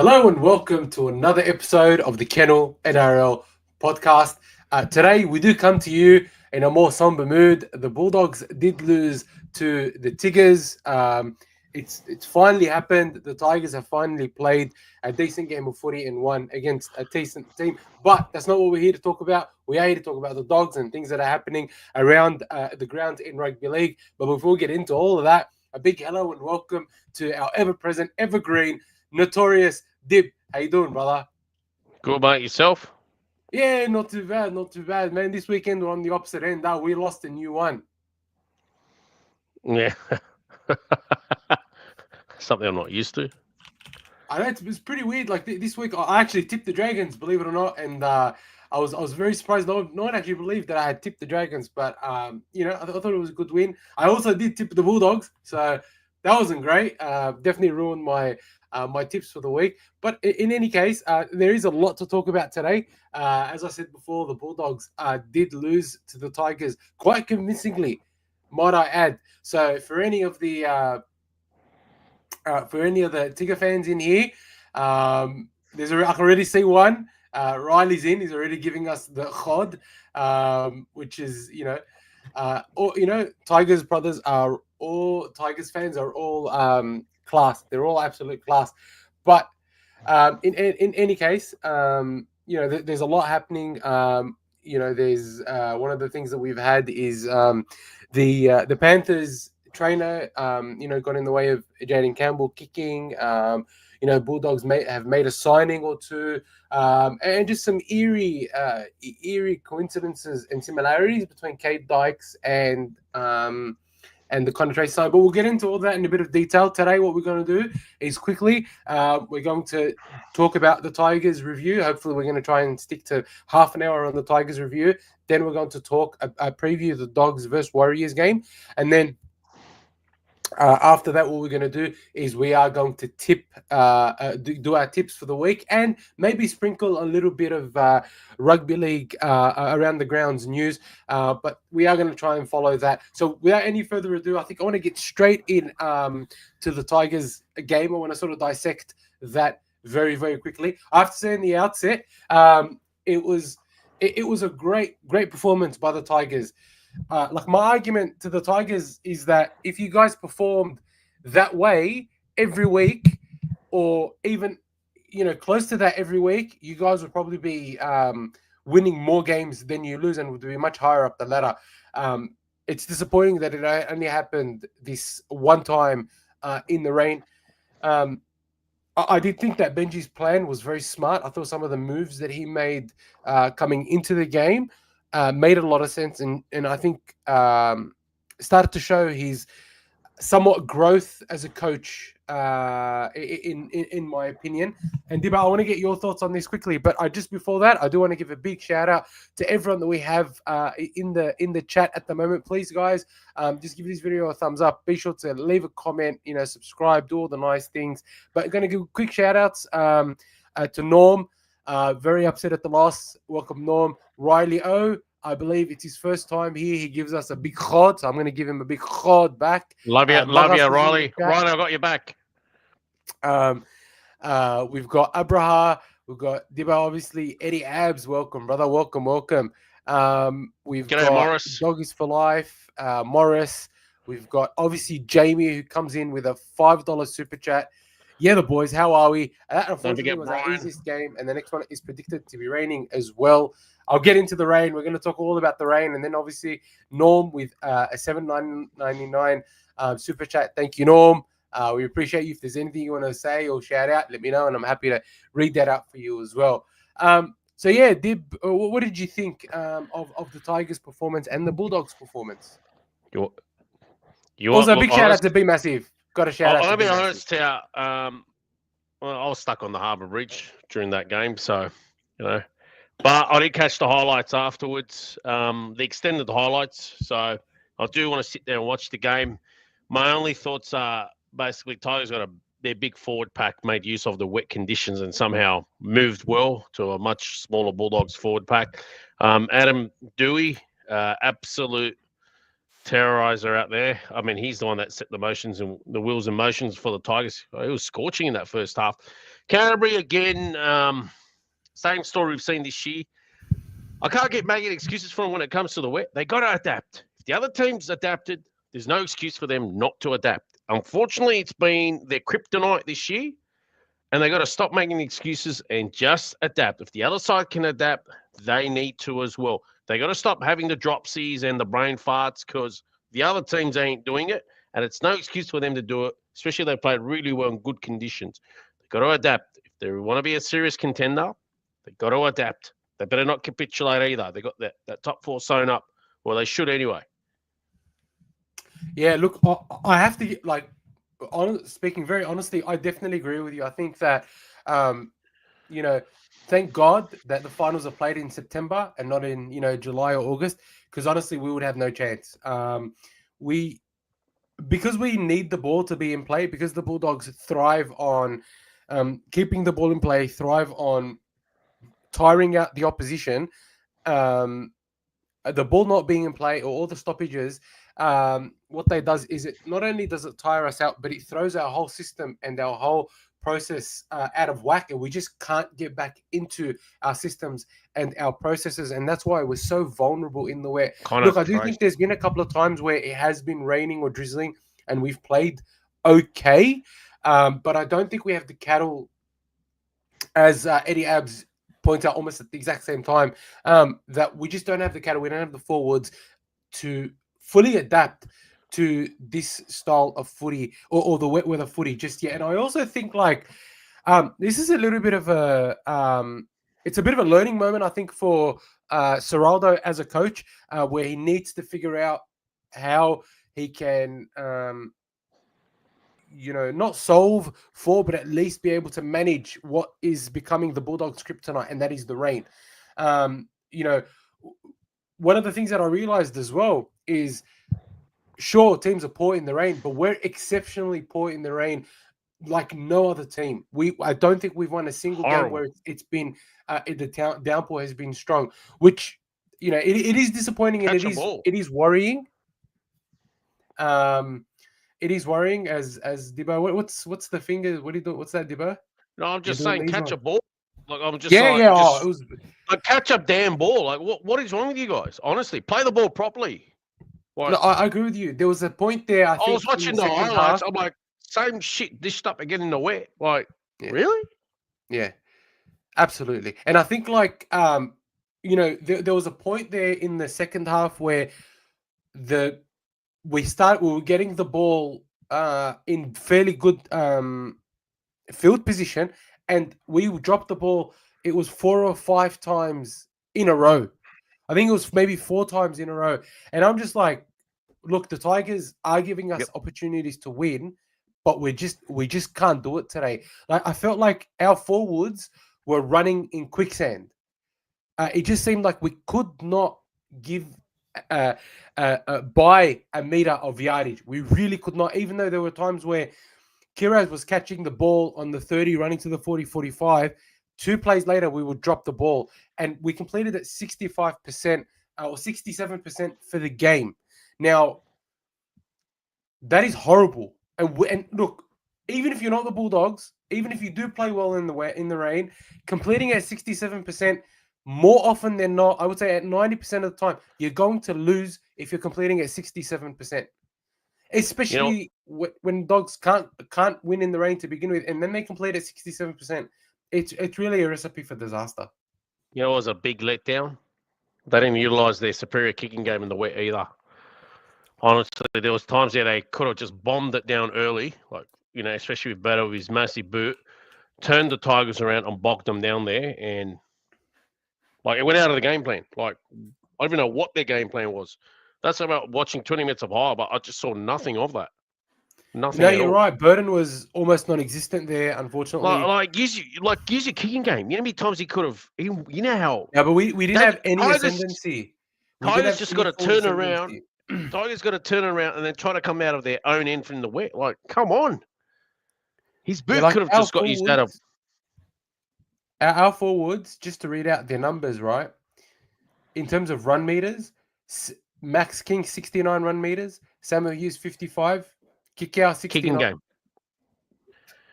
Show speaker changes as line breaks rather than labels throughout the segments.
Hello and welcome to another episode of the Kennel NRL podcast. Today we do come to you in a more somber mood. The Bulldogs did lose to the Tigers. It's finally happened. The Tigers have finally played a decent game of footy and won against a decent team. But that's not what we're here to talk about. We are here to talk about the Dogs and things that are happening around the grounds in Rugby League. But before we get into all of that, a big hello and welcome to our ever-present, evergreen, notorious Dib. How you doing, brother?
Good, mate. Yourself?
Yeah, not too bad, man. This weekend we're on the opposite end. We lost and you won.
Yeah. Something I'm not used to.
I know it's pretty weird. Like this week, I actually tipped the Dragons, believe it or not, and I was very surprised. No one actually believed that I had tipped the Dragons, but I thought it was a good win. I also did tip the Bulldogs, so that wasn't great. Definitely ruined my tips for the week. But in any case, there is a lot to talk about today. As I said before, the Bulldogs did lose to the Tigers quite convincingly, might I add. So for any of the Tiger fans in here, I can already see one. Riley's in. He's already giving us the chod, which is Tigers brothers are all Tigers fans are all class. They're all absolute class. But in any case, there's a lot happening. There's one of the things that we've had is the Panthers trainer, got in the way of Jaden Campbell kicking. Bulldogs have made a signing or two, and just some eerie coincidences and similarities between Kate Dykes and the Contra side. But we'll get into all that in a bit of detail. Today, what we're going to do is quickly, we're going to talk about the Tigers review. Hopefully, we're going to try and stick to half an hour on the Tigers review. Then we're going to talk, preview the Dogs vs Warriors game. And then after that, what we're going to do is we are going to do our tips for the week and maybe sprinkle a little bit of rugby league around the grounds news. But we are going to try and follow that. So without any further ado, I think I want to get straight in to the Tigers game. I want to sort of dissect that very, very quickly. I have to say in the outset, it was a great performance by the Tigers. My argument to the Tigers is that if you guys performed that way every week, or even close to that every week, you guys would probably be winning more games than you lose and would be much higher up the ladder. It's disappointing that it only happened this one time in the rain. I did think that Benji's plan was very smart. I thought some of the moves that he made coming into the game made a lot of sense, and I think started to show his somewhat growth as a coach, in my opinion. And Dibbo, I want to get your thoughts on this quickly, but just before that, I do want to give a big shout out to everyone that we have in the chat at the moment. Please, guys, just give this video a thumbs up. Be sure to leave a comment, subscribe, do all the nice things. But I'm going to give quick shout outs to Norm. Very upset at the loss. Welcome, Norm. Riley O, I believe it's his first time here. He gives us a big chod, so I'm going to give him a big chod back.
Love you, Riley. Riley, I got your back.
We've got Abraha. We've got Dibbo, obviously. Eddie Abs, welcome, brother. Welcome. We've got
Morris.
Doggies for Life. Morris. We've got, obviously, Jamie, who comes in with a $5 super chat. Yeah, the boys, how are we? That, unfortunately, was our easiest game, and the next one is predicted to be raining as well. I'll get into the rain. We're going to talk all about the rain, and then obviously Norm with a $7.99 super chat. Thank you, Norm. We appreciate you. If there's anything you want to say or shout out, let me know, and I'm happy to read that out for you as well. So yeah, Dib, what did you think of the Tigers' performance and the Bulldogs' performance? Also, a big shout out to B Massive. Got a shout out.
I'll be honest here. I was stuck on the Harbour Bridge during that game, so but I did catch the highlights afterwards, the extended highlights. So I do want to sit there and watch the game. My only thoughts are basically Tigers got their big forward pack made use of the wet conditions and somehow moved well to a much smaller Bulldogs forward pack. Adam Dewey, absolute terrorizer out there. I mean, he's the one that set the motions and the wheels and motions for the Tigers. It was scorching in that first half. Canterbury, again, same story we've seen this year. I can't get making excuses for them when it comes to the wet. They got to adapt. If the other team's adapted, there's no excuse for them not to adapt. Unfortunately, it's been their kryptonite this year, and they got to stop making excuses and just adapt. If the other side can adapt, they need to as well. They got to stop having the dropsies and the brain farts because the other teams ain't doing it, and it's no excuse for them to do it, especially if they played really well in good conditions. They got to adapt. If they want to be a serious contender, they got to adapt. They better not capitulate either. They got that top four sewn up. Well, they should anyway.
Yeah, look, I have to get, like, speaking very honestly, I definitely agree with you. I think that, you know, thank God that the finals are played in September and not in, July or August, because honestly, we would have no chance. Because we need the ball to be in play, because the Bulldogs thrive on keeping the ball in play, thrive on tiring out the opposition. The ball not being in play or all the stoppages, what that does is it not only does it tire us out, but it throws our whole system and our whole process out of whack, and we just can't get back into our systems and our processes, and that's why we're so vulnerable in the wet. Look, I do think there's been a couple of times where it has been raining or drizzling and we've played okay, but I don't think we have the cattle, as Eddie Abs points out almost at the exact same time, that we just don't have the cattle, we don't have the forwards to fully adapt to this style of footy or the wet weather footy just yet. And I also think this is a little bit of it's a bit of a learning moment, I think, for Seraldo as a coach, where he needs to figure out how he can, not solve for, but at least be able to manage what is becoming the Bulldogs' kryptonite, and that is the rain. One of the things that I realized as well is, sure, teams are poor in the rain, but we're exceptionally poor in the rain, like no other team. I don't think we've won a single game where it's been the downpour has been strong, which it is disappointing and it is worrying. It is worrying as Dibbo. What's the finger? What do you do? What's that, Dibbo?
No, I'm just saying, catch a ball. Like I'm just catch a damn ball. Like what is wrong with you guys? Honestly, play the ball properly.
No, I agree with you. There was a point there. I think
was watching the highlights. I'm like, same shit dished up again in the wet. Like, really?
Yeah, absolutely. And I think there was a point there in the second half where we were getting the ball in fairly good field position, and we dropped the ball. It was 4 or 5 times in a row. I think it was maybe 4 times in a row. And I'm just like, look, the Tigers are giving us opportunities to win, but we just can't do it today. Like, I felt like our forwards were running in quicksand. It just seemed like we could not give by a meter of yardage. We really could not, even though there were times where Kiraz was catching the ball on the 30, running to the 40, 45. 2 plays later, we would drop the ball, and we completed at 65% or 67% for the game. Now, that is horrible. And look, even if you're not the Bulldogs, even if you do play well in the rain, completing at 67%, more often than not, I would say at 90% of the time, you're going to lose if you're completing at 67%. Especially when Dogs can't win in the rain to begin with, and then they complete at 67%. It's really a recipe for disaster.
It was a big letdown. They didn't utilise their superior kicking game in the wet either. Honestly, there was times there they could have just bombed it down early, especially with Beto with his massive boot, turned the Tigers around and bogged them down there, and it went out of the game plan. I don't even know what their game plan was. That's about watching 20 minutes of high, but I just saw nothing of that. Nothing.
No, you're right. Burton was almost non-existent there, unfortunately.
Use your kicking game. You know how many times he could have. You know how.
Yeah, but we didn't have any ascendancy.
Tigers just got to turn around. Tigers got to turn around and then try to come out of their own end from the wet. Come on. His boot could have just got used out of.
Our forwards, just to read out their numbers, right? In terms of run meters, Max King 69 run meters, Samuel Hughes 55, Kikau 69.
Kicking game.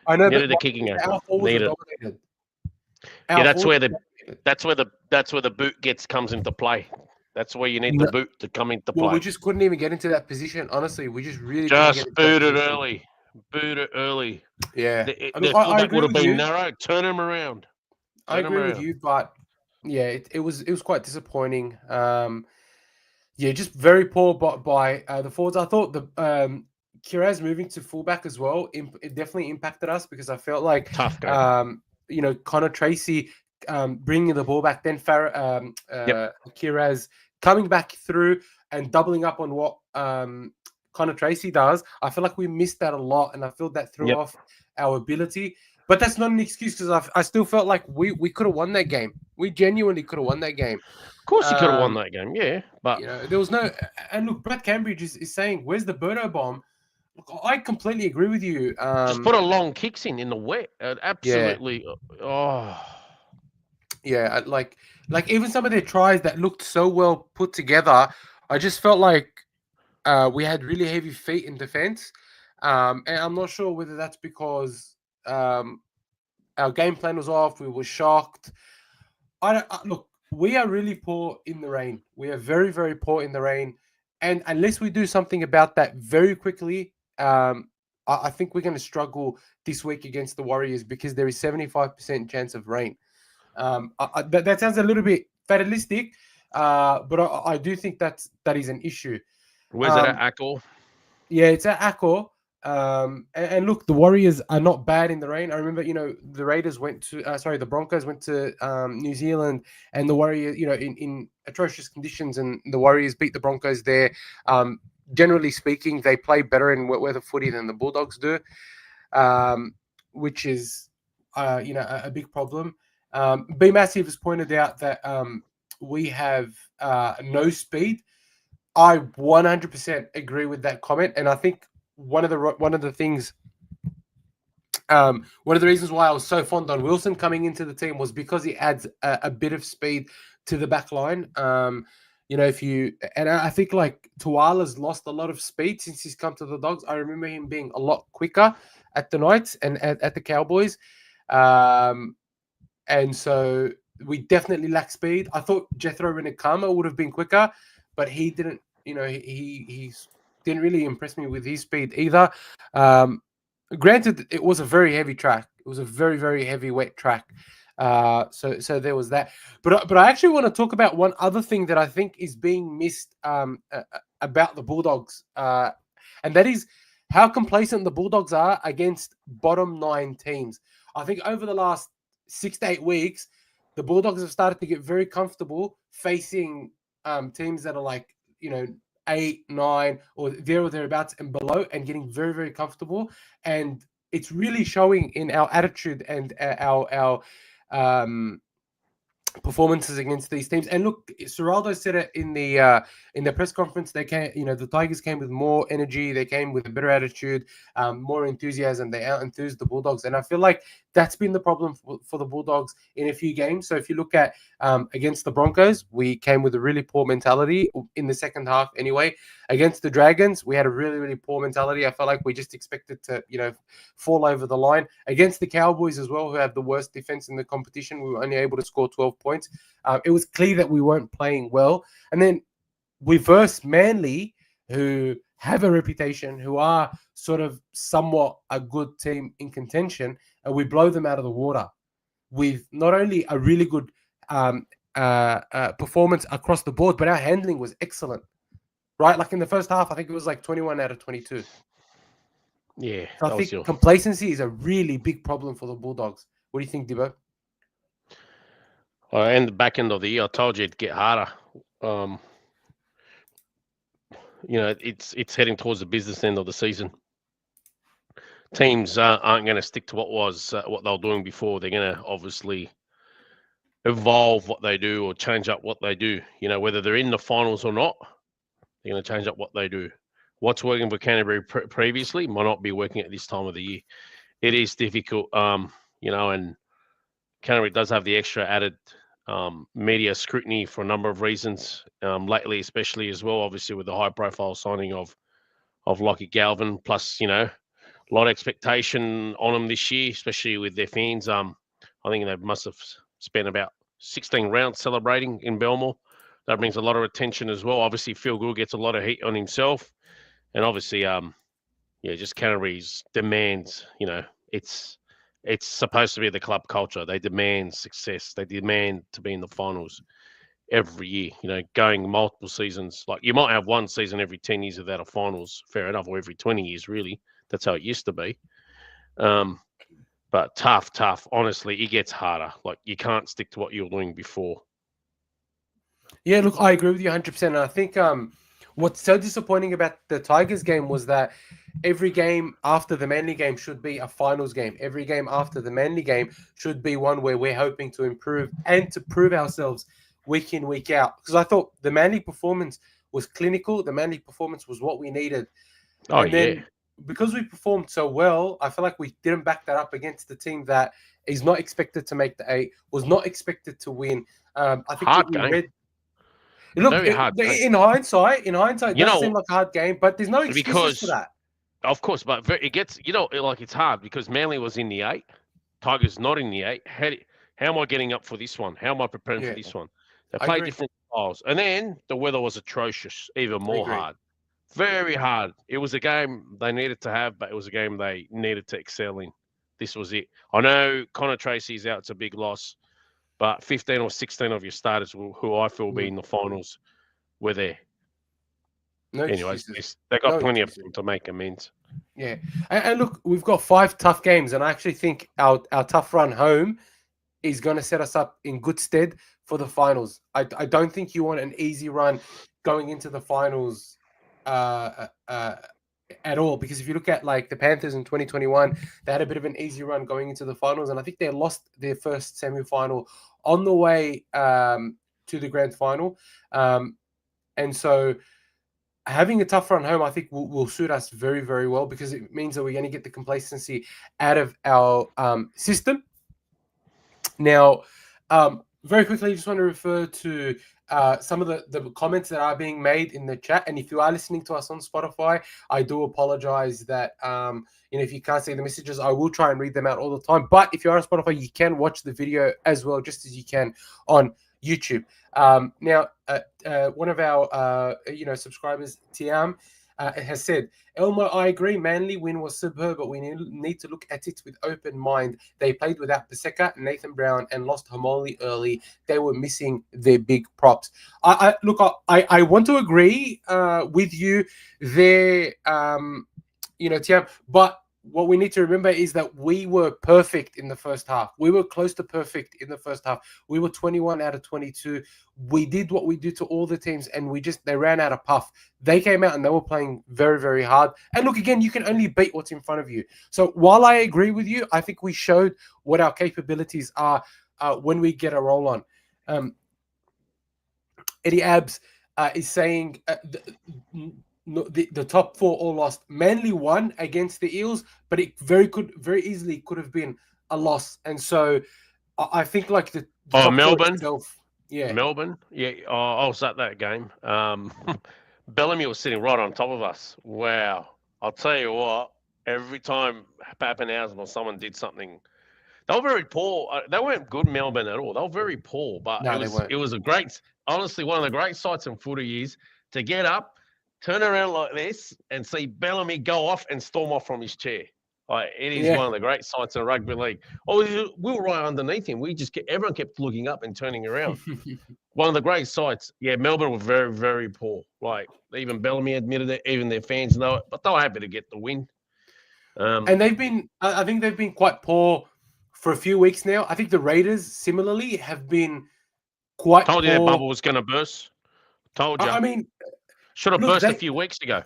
I know,
Needed
but
the kicking game.
our forwards are
Needed.
dominated.
Yeah, that's where the boot comes into play. That's where you need the boot to come into
Well,
play.
we just couldn't even get into that position. Honestly, we just really
Just
couldn't get
boot
into
it
that position.
early. Boot it early.
Yeah,
The
look, I
fullback
agree
would have
with
been
you.
narrow. Turn him around.
I agree with you, but yeah, it was quite disappointing. Yeah, just very poor by the forwards. I thought the Kiraz moving to fullback as well. It definitely impacted us because I felt like
Tough game.
Connor Tracy bringing the ball back, then Kiraz coming back through and doubling up on what Connor Tracy does. I feel like we missed that a lot, and I feel that threw off our ability. But that's not an excuse because I still felt like we could have won that game. We genuinely could have won that game.
Of course, he could have won that game. Yeah, but
there was no. And look, Brad Cambridge is saying, "Where's the Birdo bomb?" Look, I completely agree with you.
just put a long kicks in the wet. Absolutely.
Yeah, like even some of their tries that looked so well put together, I just felt like we had really heavy feet in defense, and I'm not sure whether that's because our game plan was off. We were shocked. Look, we are really poor in the rain. We are very, very poor in the rain, and unless we do something about that very quickly, I think we're going to struggle this week against the Warriors because there is 75% chance of rain. That sounds a little bit fatalistic, but I do think that is an issue.
Where's it at, Akor?
Yeah, it's at Akor. And look, the Warriors are not bad in the rain. I remember, the Raiders went to, the Broncos went to New Zealand, and the Warriors, in atrocious conditions, and the Warriors beat the Broncos there. Generally speaking, they play better in wet weather footy than the Bulldogs do, which is, a big problem. B Massive has pointed out that we have no speed. I 100% agree with that comment, and I think one of the things, one of the reasons why I was so fond on Wilson coming into the team was because he adds a bit of speed to the back line. I think like Tuala's lost a lot of speed since he's come to the Dogs. I remember him being a lot quicker at the Knights and at the Cowboys. And so we definitely lack speed. I thought Jethro Renekama would have been quicker, but he didn't, he didn't really impress me with his speed either. Granted, it was a very heavy track. It was a very, very heavy, wet track. So there was that. But I actually want to talk about one other thing that I think is being missed about the Bulldogs, and that is how complacent the Bulldogs are against bottom 9 teams. I think over the last 6 to 8 weeks, the Bulldogs have started to get very comfortable facing teams that are like, 8, 9, or there or thereabouts and below, and getting very, very comfortable. And it's really showing in our attitude and our performances against these teams. And look, Seraldo said it in the press conference. They came, the Tigers came with more energy. They came with a better attitude, more enthusiasm. They out-enthused the Bulldogs, and I feel like that's been the problem for the Bulldogs in a few games. So if you look at against the Broncos, we came with a really poor mentality in the second half. Anyway, against the Dragons, we had a really, really poor mentality. I felt like we just expected to, fall over the line. Against the Cowboys as well, who have the worst defense in the competition, we were only able to score 12 points. It was clear that we weren't playing well. And then we versed Manly, who have a reputation, who are sort of somewhat a good team in contention, and we blow them out of the water with not only a really good performance across the board, but our handling was excellent. Right? Like in the first half, I think it was like 21 out of 22.
Yeah.
So I think complacency is a really big problem for the Bulldogs. What do you think, Dibbo?
And the back end of the year, I told you it'd get harder. It's heading towards the business end of the season. Teams aren't going to stick to what they were doing before. They're going to obviously evolve what they do or change up what they do. Whether they're in the finals or not, they're going to change up what they do. What's working for Canterbury previously might not be working at this time of the year. It is difficult, and Canterbury does have the extra added media scrutiny for a number of reasons. Lately, especially as well, obviously with the high-profile signing of Lachlan Galvin, plus a lot of expectation on them this year, especially with their fans. I think they must have spent about 16 rounds celebrating in Belmore. That brings a lot of attention as well. Obviously, Phil Gould gets a lot of heat on himself, and obviously, just Canterbury's demands. It's supposed to be the club culture. They demand success. They demand to be in the finals every year. Going multiple seasons. Like you might have one season every 10 years without a finals. Fair enough, or every 20 years, really. That's how it used to be. But tough. Honestly, it gets harder. Like you can't stick to what you were doing before.
Yeah, look, I agree with you 100%. And I think what's so disappointing about the Tigers game was that every game after the Manly game should be a finals game. Every game after the Manly game should be one where we're hoping to improve and to prove ourselves week in, week out. Because I thought the Manly performance was clinical. The Manly performance was what we needed.
Oh,
and then because we performed so well, I feel like we didn't back that up against the team that is not expected to make the 8, was not expected to win. I think
hard
we
game.
read. Look,
Very hard.
in hindsight, it does seem like a hard game, but there's no excuses for that.
Of course, but it gets, it's hard because Manly was in the 8, Tigers not in the 8. How am I getting up for this one? How am I preparing for this one? They play different styles. And then the weather was atrocious, even more hard. Very hard. It was a game they needed to have, but it was a game they needed to excel in. This was it. I know Connor Tracy's out. It's a big loss. But 15 or 16 of your starters, who I feel will be in the finals, were there.
No
Anyways,
excuses.
they got plenty of time to make amends.
Yeah. And look, we've got 5 tough games, and I actually think our tough run home is going to set us up in good stead for the finals. I don't think you want an easy run going into the finals at all, because if you look at like the Panthers in 2021, they had a bit of an easy run going into the finals, and I think they lost their first semi-final on the way to the grand final. And so having a tough run home, I think will suit us very, very well, because it means that we're going to get the complacency out of our system. Now, very quickly, I just want to refer to some of the comments that are being made in the chat. And if you are listening to us on Spotify, I do apologize that, if you can't see the messages, I will try and read them out all the time. But if you are on Spotify, you can watch the video as well, just as you can on YouTube. Now, one of our, subscribers, Tiam, has said, Elmo, I agree, Manly win was superb, but we need to look at it with open mind. They played without Paseka, Nathan Brown, and lost Homoli early. They were missing their big props. I want to agree with you there, Tiam, but what we need to remember is that we were perfect in the first half. We were close to perfect in the first half. We were 21 out of 22. We did what we do to all the teams, and they ran out of puff. They came out and they were playing very, very hard. And look, again, you can only beat what's in front of you. So while I agree with you, I think we showed what our capabilities are when we get a roll on. Eddie Abs is saying the top 4 all lost. Manly won against the Eels, but it very easily could have been a loss. And so I think like the top
Melbourne
itself,
Melbourne, I was at that game. Bellamy was sitting right on top of us. Wow, I'll tell you what. Every time Pappenhausen or someone did something, they were very poor. They weren't good, Melbourne, at all. They were very poor, but it was a great, honestly, one of the great sights in footy is to get up, turn around like this, and see Bellamy go off and storm off from his chair. Like, it is one of the great sights in rugby league. We were right underneath him. Everyone kept looking up and turning around. One of the great sights. Yeah, Melbourne were very, very poor. Like, even Bellamy admitted it. Even their fans know it. But they were happy to get the win.
And I think they've been quite poor for a few weeks now. I think the Raiders, similarly, have been quite poor.
Told you that bubble was going to burst. Told you.
I mean,
should have burst a few weeks ago.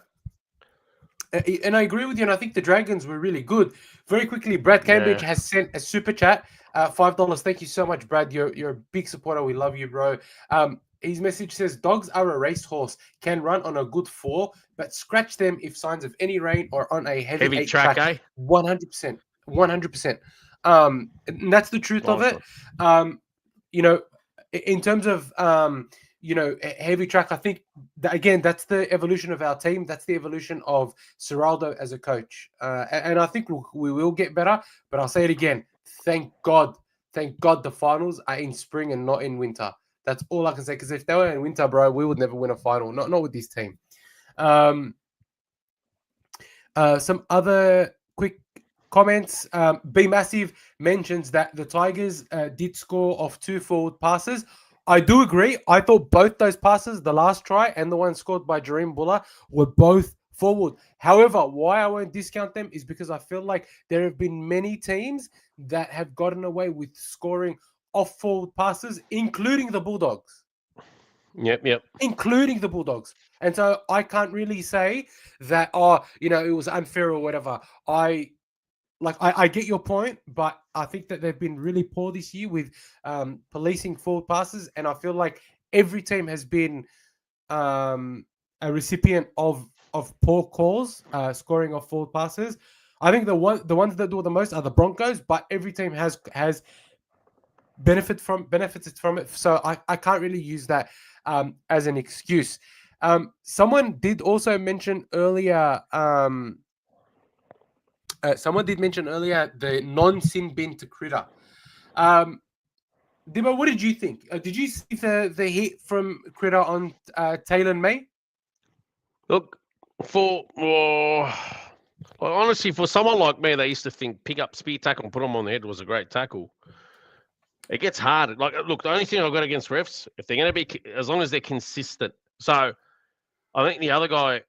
And I agree with you, and I think the Dragons were really good. Very quickly, Brad Cambridge has sent a super chat, $5. Thank you so much, Brad. You're a big supporter. We love you, bro. His message says, dogs are a racehorse, can run on a good 4, but scratch them if signs of any rain or on a heavy 8 track. 100%. 100%. And that's the truth of it. in terms of heavy track, I think that, again, that's the evolution of our team. That's the evolution of Ciraldo as a coach, and I think we will get better. But I'll say it again: thank God the finals are in spring and not in winter. That's all I can say. Because if they were in winter, bro, we would never win a final. Not with this team. Some other quick comments. B Massive mentions that the Tigers did score off 2 forward passes. I do agree. I thought both those passes, the last try and the one scored by Jareem Buller, were both forward. However, why I won't discount them is because I feel like there have been many teams that have gotten away with scoring off forward passes, including the Bulldogs.
Yep.
Including the Bulldogs. And so I can't really say that, it was unfair or whatever. I get your point, but I think that they've been really poor this year with policing forward passes, and I feel like every team has been a recipient of poor calls, scoring off forward passes. I think the ones that do it the most are the Broncos, but every team has benefited from it. So I can't really use that as an excuse. Someone did also mention earlier. Someone did mention earlier the non-sin bin to Critter. Dibbo, what did you think? Did you see the hit from Critter on Taylor May?
Look, honestly, for someone like me, they used to think pick up spear tackle and put them on the head was a great tackle. It gets hard. Like, look, the only thing I've got against refs, if they're going to be, as long as they're consistent. So, I think the other guy,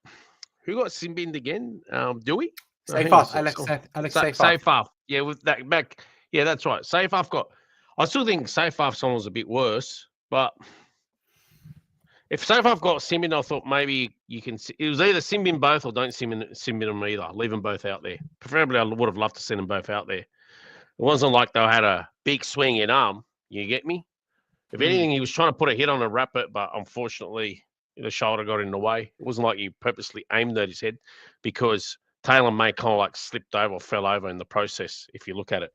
who got sin binned again? Dewey?
Alex
Seyfarth. Yeah, with that back. Yeah, that's right. Seyfarth got. I still think Seyfarth someone was a bit worse, but if Seyfarth got sin bin, I thought maybe you can. It was either sin bin both or don't sin bin them either. Leave them both out there. Preferably, I would have loved to send them both out there. It wasn't like they had a big swinging arm. You get me? If anything, he was trying to put a hit on a rapper, but unfortunately, the shoulder got in the way. It wasn't like he purposely aimed at his head, because Taylor May kind of like slipped over or fell over in the process, if you look at it.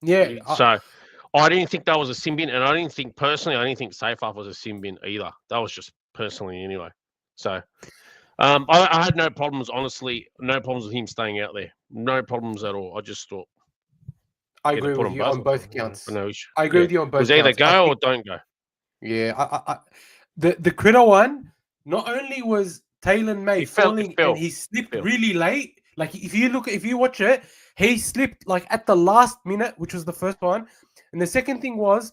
Yeah.
So I didn't think that was a sin bin, and I didn't think Seyfarth was a sin bin either. That was just personally anyway. So I had no problems, honestly, no problems with him staying out there. No problems at all. I just thought.
I agree with you on both accounts.
No,
I agree with you on both
accounts. It was either go or don't go.
Yeah. The Critter one, not only was Taylor May falling and he slipped really late. Like, if you watch it, he slipped like at the last minute, which was the first one. And the second thing was,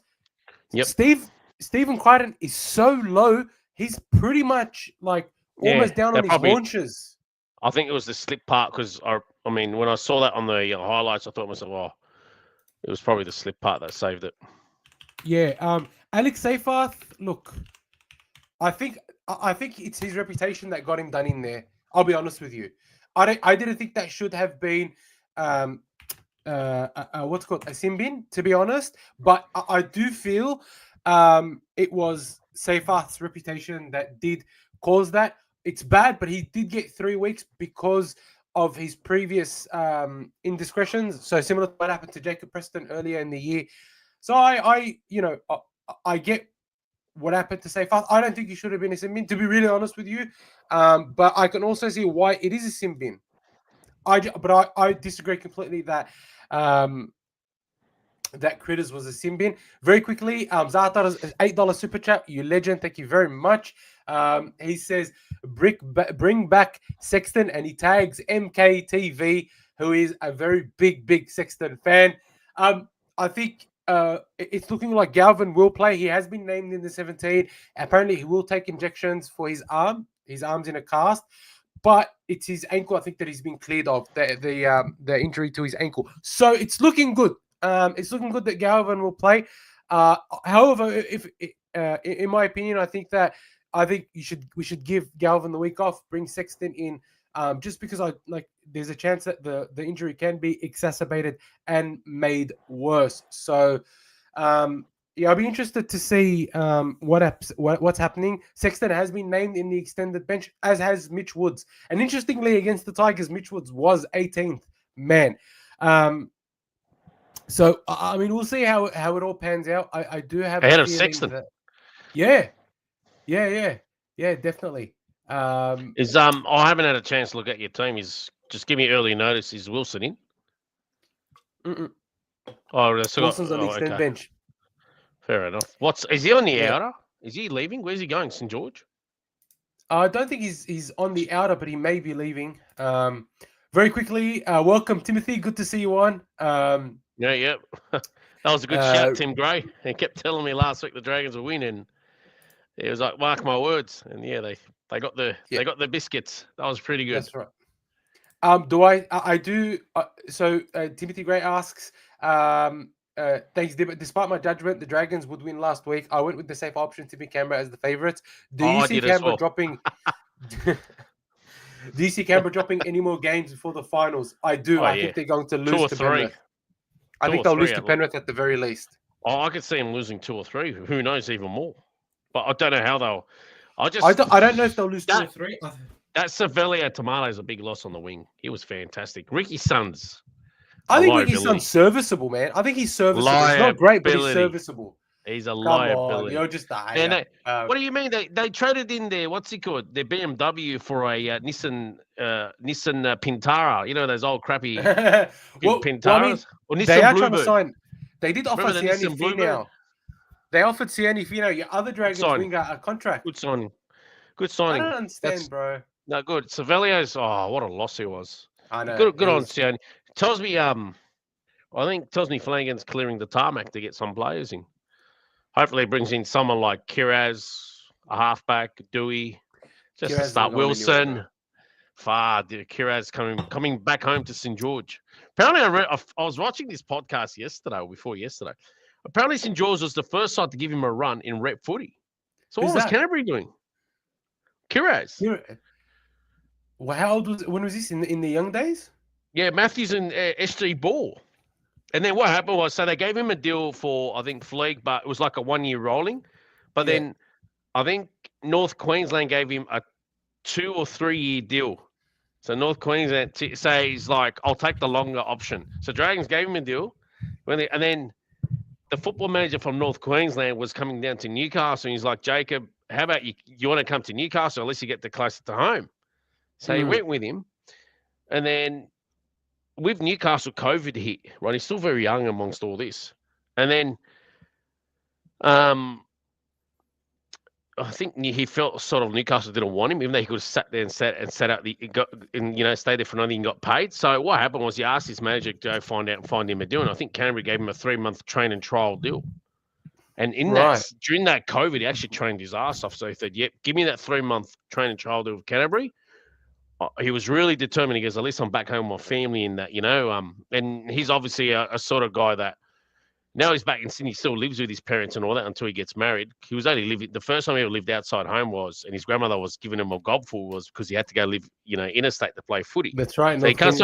Stephen Crichton is so low, he's pretty much like almost down on his haunches.
I think it was the slip part, because I mean, when I saw that on the highlights, I thought to myself, it was probably the slip part that saved it.
Yeah. Alex Seyfarth, look, I think it's his reputation that got him done in there. I'll be honest with you. I didn't think that should have been what's called a sin bin, to be honest. But I do feel it was Seyfarth's reputation that did cause that. It's bad, but he did get 3 weeks because of his previous indiscretions. So similar to what happened to Jacob Preston earlier in the year. So I get what happened to Seyfarth. I don't think he should have been a sin bin, to be really honest with you. But I can also see why it is a sin bin. But I disagree completely that that Critters was a sin bin. Very quickly, Zata's $8 super chat. You legend. Thank you very much. He says, bring back Sexton, and he tags MKTV, who is a very big Sexton fan. I think it's looking like Galvin will play. He has been named in the 17. Apparently, he will take injections for his arm. His arm's in a cast, but it's his ankle, I think, that he's been cleared of, the injury to his ankle. So it's looking good. It's looking good that Galvin will play. However, if in my opinion, I think we should give Galvin the week off, bring Sexton in, just because there's a chance that the injury can be exacerbated and made worse. So I'll be interested to see what's happening. Sexton has been named in the extended bench, as has Mitch Woods. And interestingly, against the Tigers, Mitch Woods was 18th man. So I mean, we'll see how it all pans out. I do have
Ahead
a
of
feeling
Sexton.
that yeah, definitely.
Is I haven't had a chance to look at your team. Is just give me early notice. Is Wilson in?
Mm-mm.
Oh, that's
Wilson's on the extended
okay.
bench.
Fair enough. Is he on the
Yeah.
outer? Is he leaving? Where's he going? St George?
I don't think he's on the outer, but he may be leaving. Very quickly, welcome Timothy. Good to see you on.
Yeah. That was a good shout, Tim Gray. He kept telling me last week the Dragons were winning. He was like, "Mark my words," and yeah, they got the biscuits. That was pretty good.
That's right. Do I do? So Timothy Gray asks, thanks, Dibbo. Despite my judgment, the Dragons would win last week. I went with the safe option to be Canberra as the favourites. Do you
I
see
did as
Canberra
well.
dropping? Do you see Canberra dropping any more games before the finals? I do.
Oh
I
yeah,
think they're going to
2
lose
or
to
3.
Penrith. I
2
think
or
they'll
3
lose to
at
Penrith at the very least.
Oh, I could see them losing 2 or 3. Who knows, even more. But I don't know how they'll.
I don't know if they'll lose 2 or 3.
That Savelia Tomato is a big loss on the wing. He was fantastic. Ricky Sons.
I think Ricky's son's serviceable, man. I think he's serviceable. He's not great, but he's serviceable.
He's a
Come
liability.
on, you're just a hater.
What do you mean? They traded in their what's it called? Their BMW for a Nissan Pintara. You know those old crappy Pintaras.
I mean,
or Nissan
they are
Bluebird.
trying to sign. They did offer
Remember the
Siani
Nissan Bluebird?
Finau. They offered Siani Finau, your other Dragons winger, a contract.
Good signing.
I don't understand, bro.
No, good. Savelio's. Oh, what a loss he was.
I know.
Good on Siani. Tells me Flanagan's clearing the tarmac to get some players in. Hopefully, he brings in someone like Kiraz, a halfback, Dewey, just to start Wilson. Kiraz coming back home to St George. Apparently, I was watching this podcast yesterday or before yesterday. Apparently, St George was the first side to give him a run in rep footy. So what was Canterbury doing? Kiraz.
Well, how old was? When was this in the young days?
Yeah, Matthews and SG Ball. And then what happened was, so they gave him a deal for, I think, Fleeg, but it was like a 1-year rolling. But then I think North Queensland gave him a 2 or 3 year deal. So North Queensland says, like, I'll take the longer option. So Dragons gave him a deal. And then the football manager from North Queensland was coming down to Newcastle. And he's like, Jacob, how about you want to come to Newcastle? At least you get closer to home. So he went with him. And then with Newcastle, COVID hit, right? He's still very young amongst all this. And then I think he felt sort of Newcastle didn't want him, even though he could have sat there and sat out stayed there for nothing and got paid. So what happened was he asked his manager to go find him a deal. And I think Canterbury gave him a 3-month train and trial deal. And during that COVID, he actually trained his ass off. So he said, yep, give me that 3-month train and trial deal with Canterbury. He was really determined. He goes, at least I'm back home with my family in that, and he's obviously a sort of guy that now he's back in Sydney, still lives with his parents and all that until he gets married. He was only living, the first time he ever lived outside home and his grandmother was giving him a gobful was because he had to go live, interstate to play footy.
That's right.
So he comes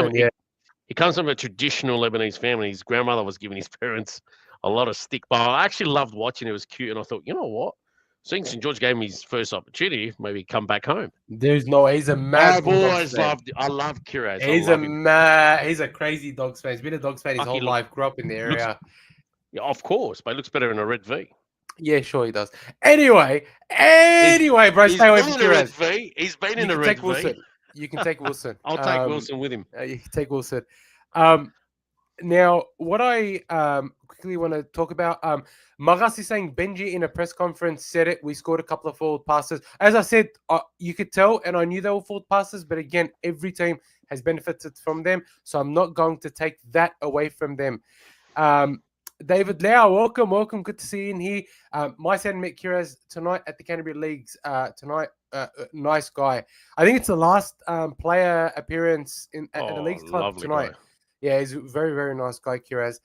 from a traditional Lebanese family. His grandmother was giving his parents a lot of stick, but I actually loved watching. It was cute. And I thought, you know what? Seeing St George gave him his first opportunity, maybe come back home.
He's a mad.
I've always loved. I love Kiraz.
He's a crazy Dogs fan. He's been a Dogs fan his whole life. Grew up in the area.
Yeah, of course, but he looks better in a red V.
Yeah, sure he does. Anyway, bro, stay away from Kiraz.
He's been in a red V.
You can take Wilson.
I'll take Wilson with him.
You can take Wilson. Now, what I quickly want to talk about, Maras is saying Benji in a press conference said it. We scored a couple of forward passes. As I said, you could tell, and I knew they were forward passes, but again, every team has benefited from them, so I'm not going to take that away from them. David Lau, welcome. Good to see you in here. My son met Kiraz tonight at the Canterbury Leagues. Nice guy. I think it's the last player appearance at the Leagues Club tonight. Guy. Yeah, he's a very, very nice guy, Kiraz.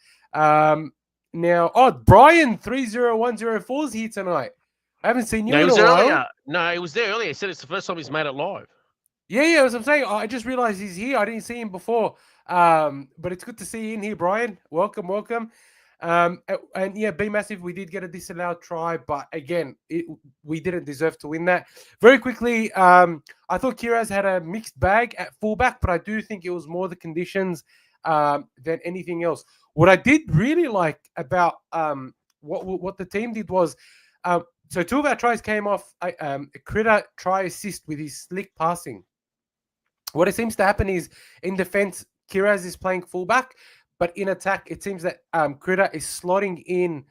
Now, Brian 30104 is here tonight. I haven't seen you in a while.
No, he was there earlier. He said it's the first time he's made it live.
Yeah, as I'm saying, I just realized he's here. I didn't see him before. But it's good to see you in here, Brian. Welcome. And yeah, be massive. We did get a disallowed try, but again, we didn't deserve to win that. Very quickly, I thought Kiraz had a mixed bag at fullback, but I do think it was more the conditions than anything else. What I did really like about what the team did was, so 2 of our tries came off a Critter try assist with his slick passing. What it seems to happen is in defense, Kiraz is playing fullback, but in attack, it seems that Critter is slotting in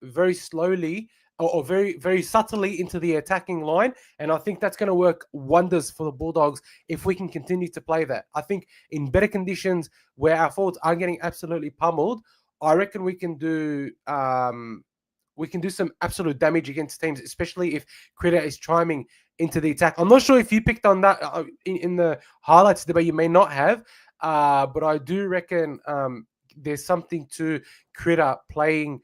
very slowly or very, very subtly into the attacking line. And I think that's going to work wonders for the Bulldogs if we can continue to play that. I think in better conditions where our forwards are getting absolutely pummeled, I reckon we can do some absolute damage against teams, especially if Critter is chiming into the attack. I'm not sure if you picked on that in the highlights debate. You may not have, but I do reckon there's something to Critter playing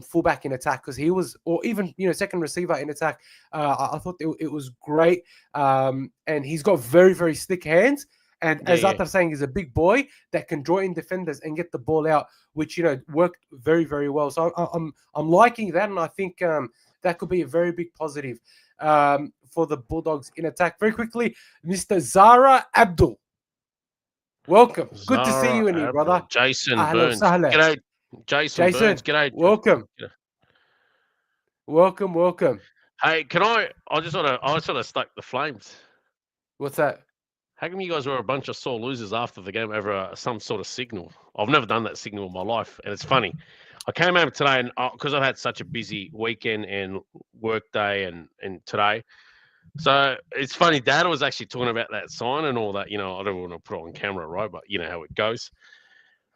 fullback in attack, because he was, or even second receiver in attack. I thought it was great, and he's got very, very slick hands. And as Atar's saying, he's a big boy that can draw in defenders and get the ball out, which worked very, very well. So I'm liking that, and I think that could be a very big positive for the Bulldogs in attack. Very quickly, Mr. Zara Abdul. Welcome. Good to see you in here, brother.
Jason Burns. G'day, Jason Burns. G'day.
Welcome. Welcome.
Hey, I just want to stoke the flames.
What's that?
How come you guys were a bunch of sore losers after the game over some sort of signal? I've never done that signal in my life, and it's funny. I came home today, and because I've had such a busy weekend and work day and today, so it's funny. Dad was actually talking about that sign and all that. I don't want to put it on camera, right? But you know how it goes.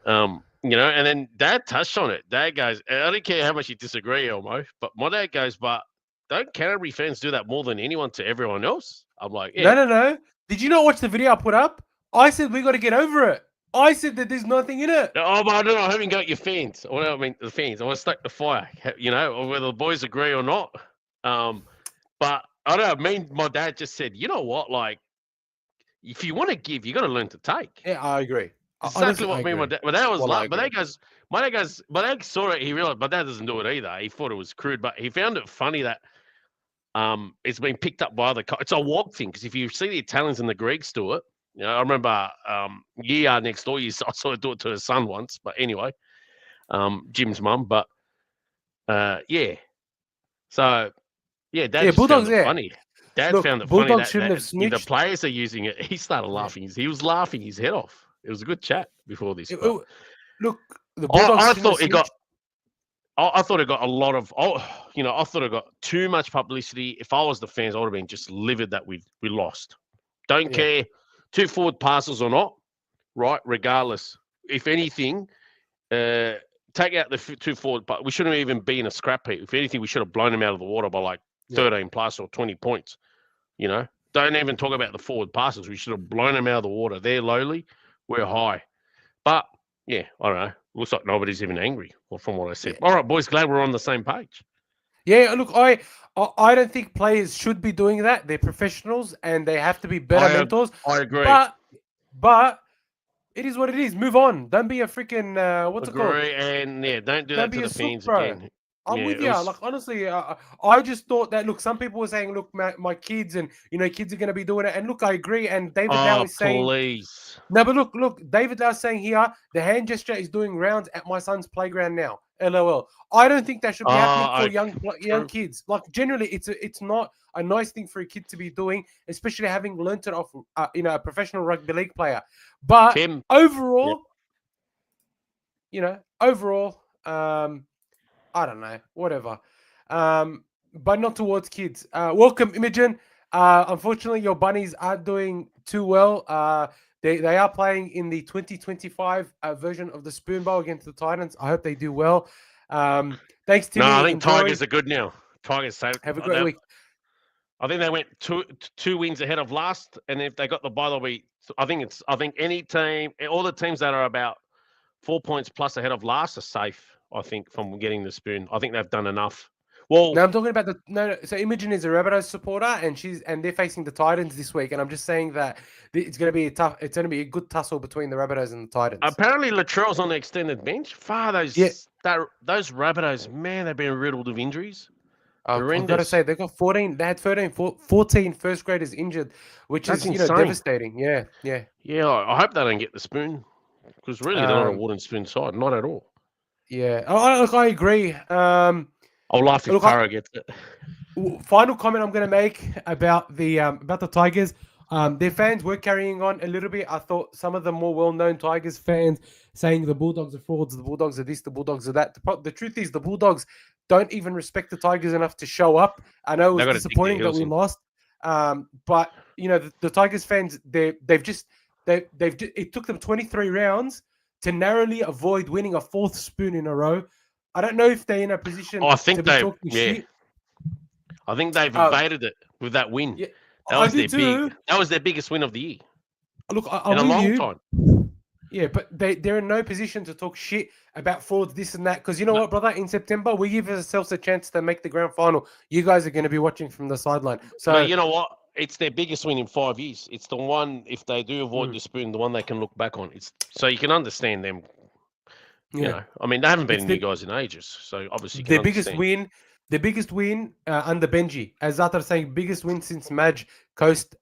And then Dad touched on it. Dad goes, I don't care how much you disagree, Elmo, but my dad goes, but don't Canterbury fans do that more than anyone to everyone else? I'm like, yeah.
No. Did you not watch the video I put up? I said we got to get over it. I said that there's nothing in it.
Oh, but I don't know. I haven't got your fans. I mean, the fans. I want to stoke the fire, or whether the boys agree or not. But I don't know. My dad just said, you know what? Like, if you want to give, you got to learn to take.
Yeah, I agree.
Exactly what me and my dad. My dad was like, my dad saw it. He realized my dad doesn't do it either. He thought it was crude, but he found it funny that it's been picked up by it's a walk thing, because if you see the Italians and the Greeks do it, I remember next door, I saw her do it to her son once, but anyway, Jim's mum, but yeah. So yeah, Dad
Bulldogs,
found it funny. Dad found it funny that the players are using it. He started laughing. He was laughing his head off. It was a good chat before this.
Look, the Bulldogs
I thought it got. I thought it got a lot of. I thought it got too much publicity. If I was the fans, I would have been just livid that we lost. Don't care, 2 forward passes or not, right? Regardless, if anything, take out the 2 forward. But we shouldn't even be in a scrap heap. If anything, we should have blown them out of the water by like 13 plus or 20 points. Don't even talk about the forward passes. We should have blown them out of the water. They're lowly, we're high. But yeah, I don't know. Looks like nobody's even angry, from what I said. All right, boys, glad we're on the same page.
Yeah, look, I don't think players should be doing that. They're professionals and they have to be better mentors.
I agree.
But it is what it is. Move on. Don't be a freaking what's it called?
And don't do that to the fans again.
I'm with you. Like, honestly, I just thought that, look, some people were saying, look, my kids and, kids are going to be doing it. And look, I agree. And David Lau is saying.
Please.
No, but look, David Lau is saying here, the hand gesture is doing rounds at my son's playground now. LOL. I don't think that should be happening for young kids. Like, generally, it's not a nice thing for a kid to be doing, especially having learned it off, a professional rugby league player. But overall, I don't know, whatever. But not towards kids. Welcome, Imogen. Unfortunately, your bunnies aren't doing too well. They are playing in the 2025 version of the Spoon Bowl against the Titans. I hope they do well. Thanks, Timmy.
No, I think Tigers are good now. Tigers
have a great week.
I think they went two wins ahead of last, and if they got the bye, they'll be. I think any team, all the teams that are about 4 points plus ahead of last are safe. I think from getting the Spoon. I think they've done enough. Well,
no, I'm talking about So Imogen is a Rabbitohs supporter, and they're facing the Titans this week. And I'm just saying that it's going to be It's going to be a good tussle between the Rabbitohs and the Titans.
Apparently, Latrell's on the extended bench. Those Rabbitohs, man, they've been riddled with injuries.
I've got to say, they've got 14. They had 14 first graders injured, which is
insane.
devastating. Yeah.
Yeah, I hope they don't get the Spoon. Because really, they're not a wooden spoon side, not at all.
Yeah, I agree.
I'll laugh if Para gets it.
Final comment I'm going to make about the Tigers. Their fans were carrying on a little bit. I thought some of the more well-known Tigers fans saying the Bulldogs are frauds, the Bulldogs are this, the Bulldogs are that. The truth is, the Bulldogs don't even respect the Tigers enough to show up. I know it was disappointing that we lost, but the Tigers fans, it took them 23 rounds to narrowly avoid winning a fourth spoon in a row. I don't know if they're in a position to be talking shit.
I think they've evaded it with that win.
Yeah,
that was their biggest win of the year.
Look,
in a long time.
Yeah, but they're in no position to talk shit about frauds, this and that. Because you know what, brother? In September, we give ourselves a chance to make the grand final. You guys are going to be watching from the sideline. So
but you know what? It's their biggest win in 5 years. It's the one, if they do avoid the spoon, the one they can look back on. It's so you can understand them. You know, I mean, they haven't been new guys in ages, so obviously
their biggest win. The biggest win under Benji, as Zatar saying, biggest win since Madge coached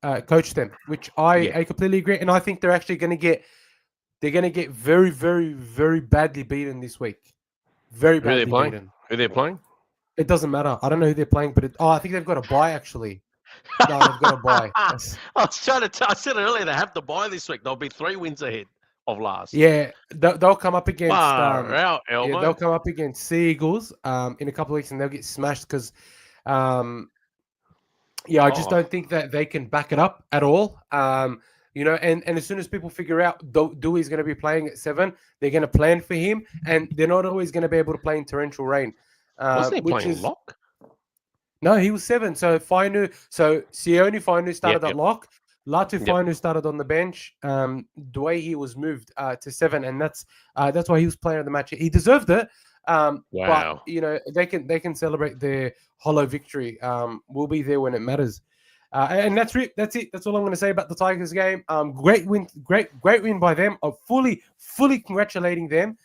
them, which I completely agree. And I think they're actually going to get very, very, very badly beaten this week. Very badly beaten.
Who they're playing?
It doesn't matter. I don't know who they're playing, but I think they've got a bye actually. No, they've got a bye.
I was trying to I said earlier they have the bye this week. They'll be 3 wins ahead of last.
Yeah, they'll come up against
they'll
come up against Sea Eagles in a couple of weeks, and they'll get smashed because I just don't think that they can back it up at all. And as soon as people figure out Dewey's going to be playing at 7, they're going to plan for him, and they're not always going to be able to play in torrential rain.
Wasn't he playing lock?
No, he was 7. So Sione Fainu started at lock. Latu Fainu started on the bench. Dwayne he was moved to 7, and that's why he was player of the match. He deserved it.
Wow.
But they can celebrate their hollow victory. We'll be there when it matters. And that's it. That's all I'm going to say about the Tigers game. Great win by them. I'm fully congratulating them.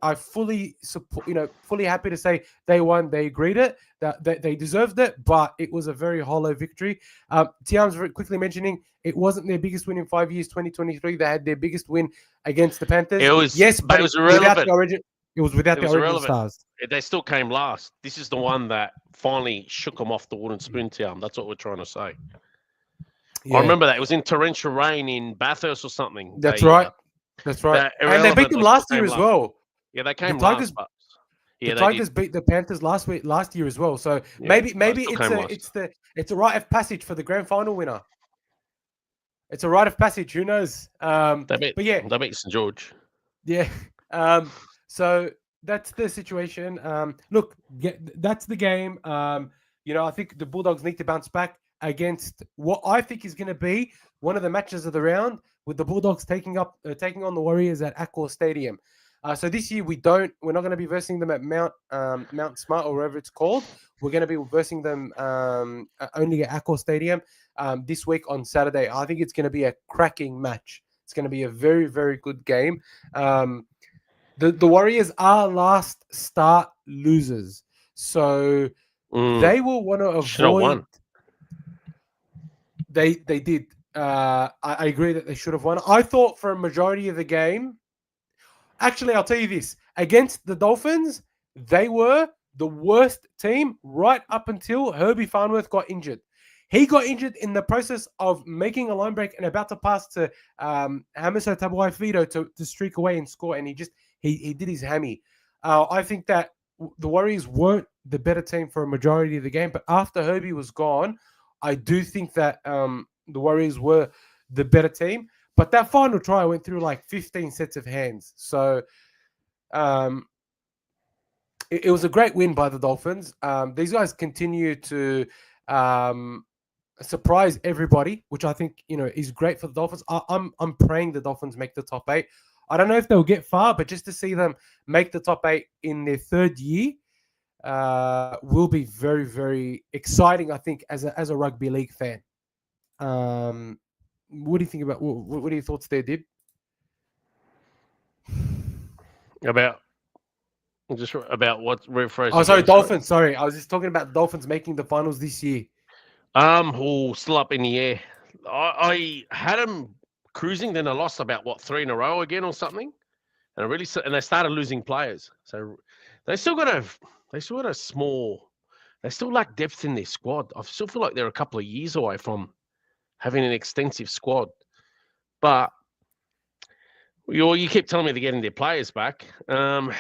I fully support. Fully happy to say they won. They agreed it. That they deserved it, but it was a very hollow victory. Tiam's very quickly mentioning it wasn't their biggest win in 5 years. 2023, they had their biggest win against the Panthers.
It was
but
it was irrelevant.
It was without the Origin stars.
They still came last. This is the one that finally shook them off the wooden spoon, Tiam. That's what we're trying to say. Yeah. I remember that. It was in torrential rain in Bathurst or something.
That's right. And they beat them last year as well.
Yeah, they came
last.
The
Tigers beat the Panthers last year as well. So maybe it's a rite of passage for the grand final winner. It's a rite of passage. Who knows?
They beat St George.
Yeah. So that's the situation. Look, that's the game. I think the Bulldogs need to bounce back against what I think is going to be one of the matches of the round, with the Bulldogs taking on the Warriors at Accor Stadium. So this year we're not going to be versing them at Mount Smart or wherever it's called. We're going to be versing them only at Accor Stadium this week on Saturday. I think it's going to be a cracking match. It's going to be a very, very good game. The Warriors are last start losers, so they will want to avoid. They did. I agree that they should have won. I thought for a majority of the game. Actually, I'll tell you this. Against the Dolphins, they were the worst team right up until Herbie Farnworth got injured. He got injured in the process of making a line break and about to pass to Hamiso Tabuai-Fido to streak away and score, and he did his hammy. I think that the Warriors weren't the better team for a majority of the game, but after Herbie was gone, I do think that the Warriors were the better team. But that final try went through like 15 sets of hands. So it was a great win by the Dolphins. These guys continue to surprise everybody, which I think is great for the Dolphins. I'm praying the Dolphins make the top 8. I don't know if they'll get far, but just to see them make the top 8 in their 3rd year will be very, very exciting, I think, as a rugby league fan. What do you think about what are your thoughts there, Dib?
About what rephrase?
Oh, sorry, Dolphins. Sorry, I was just talking about Dolphins making the finals this year.
Still up in the air. I had them cruising. Then they lost about 3 in a row again or something, and they started losing players. So they still got a small. They still lack depth in their squad. I still feel like they're a couple of years away from having an extensive squad. But you keep telling me they're getting their players back. Well,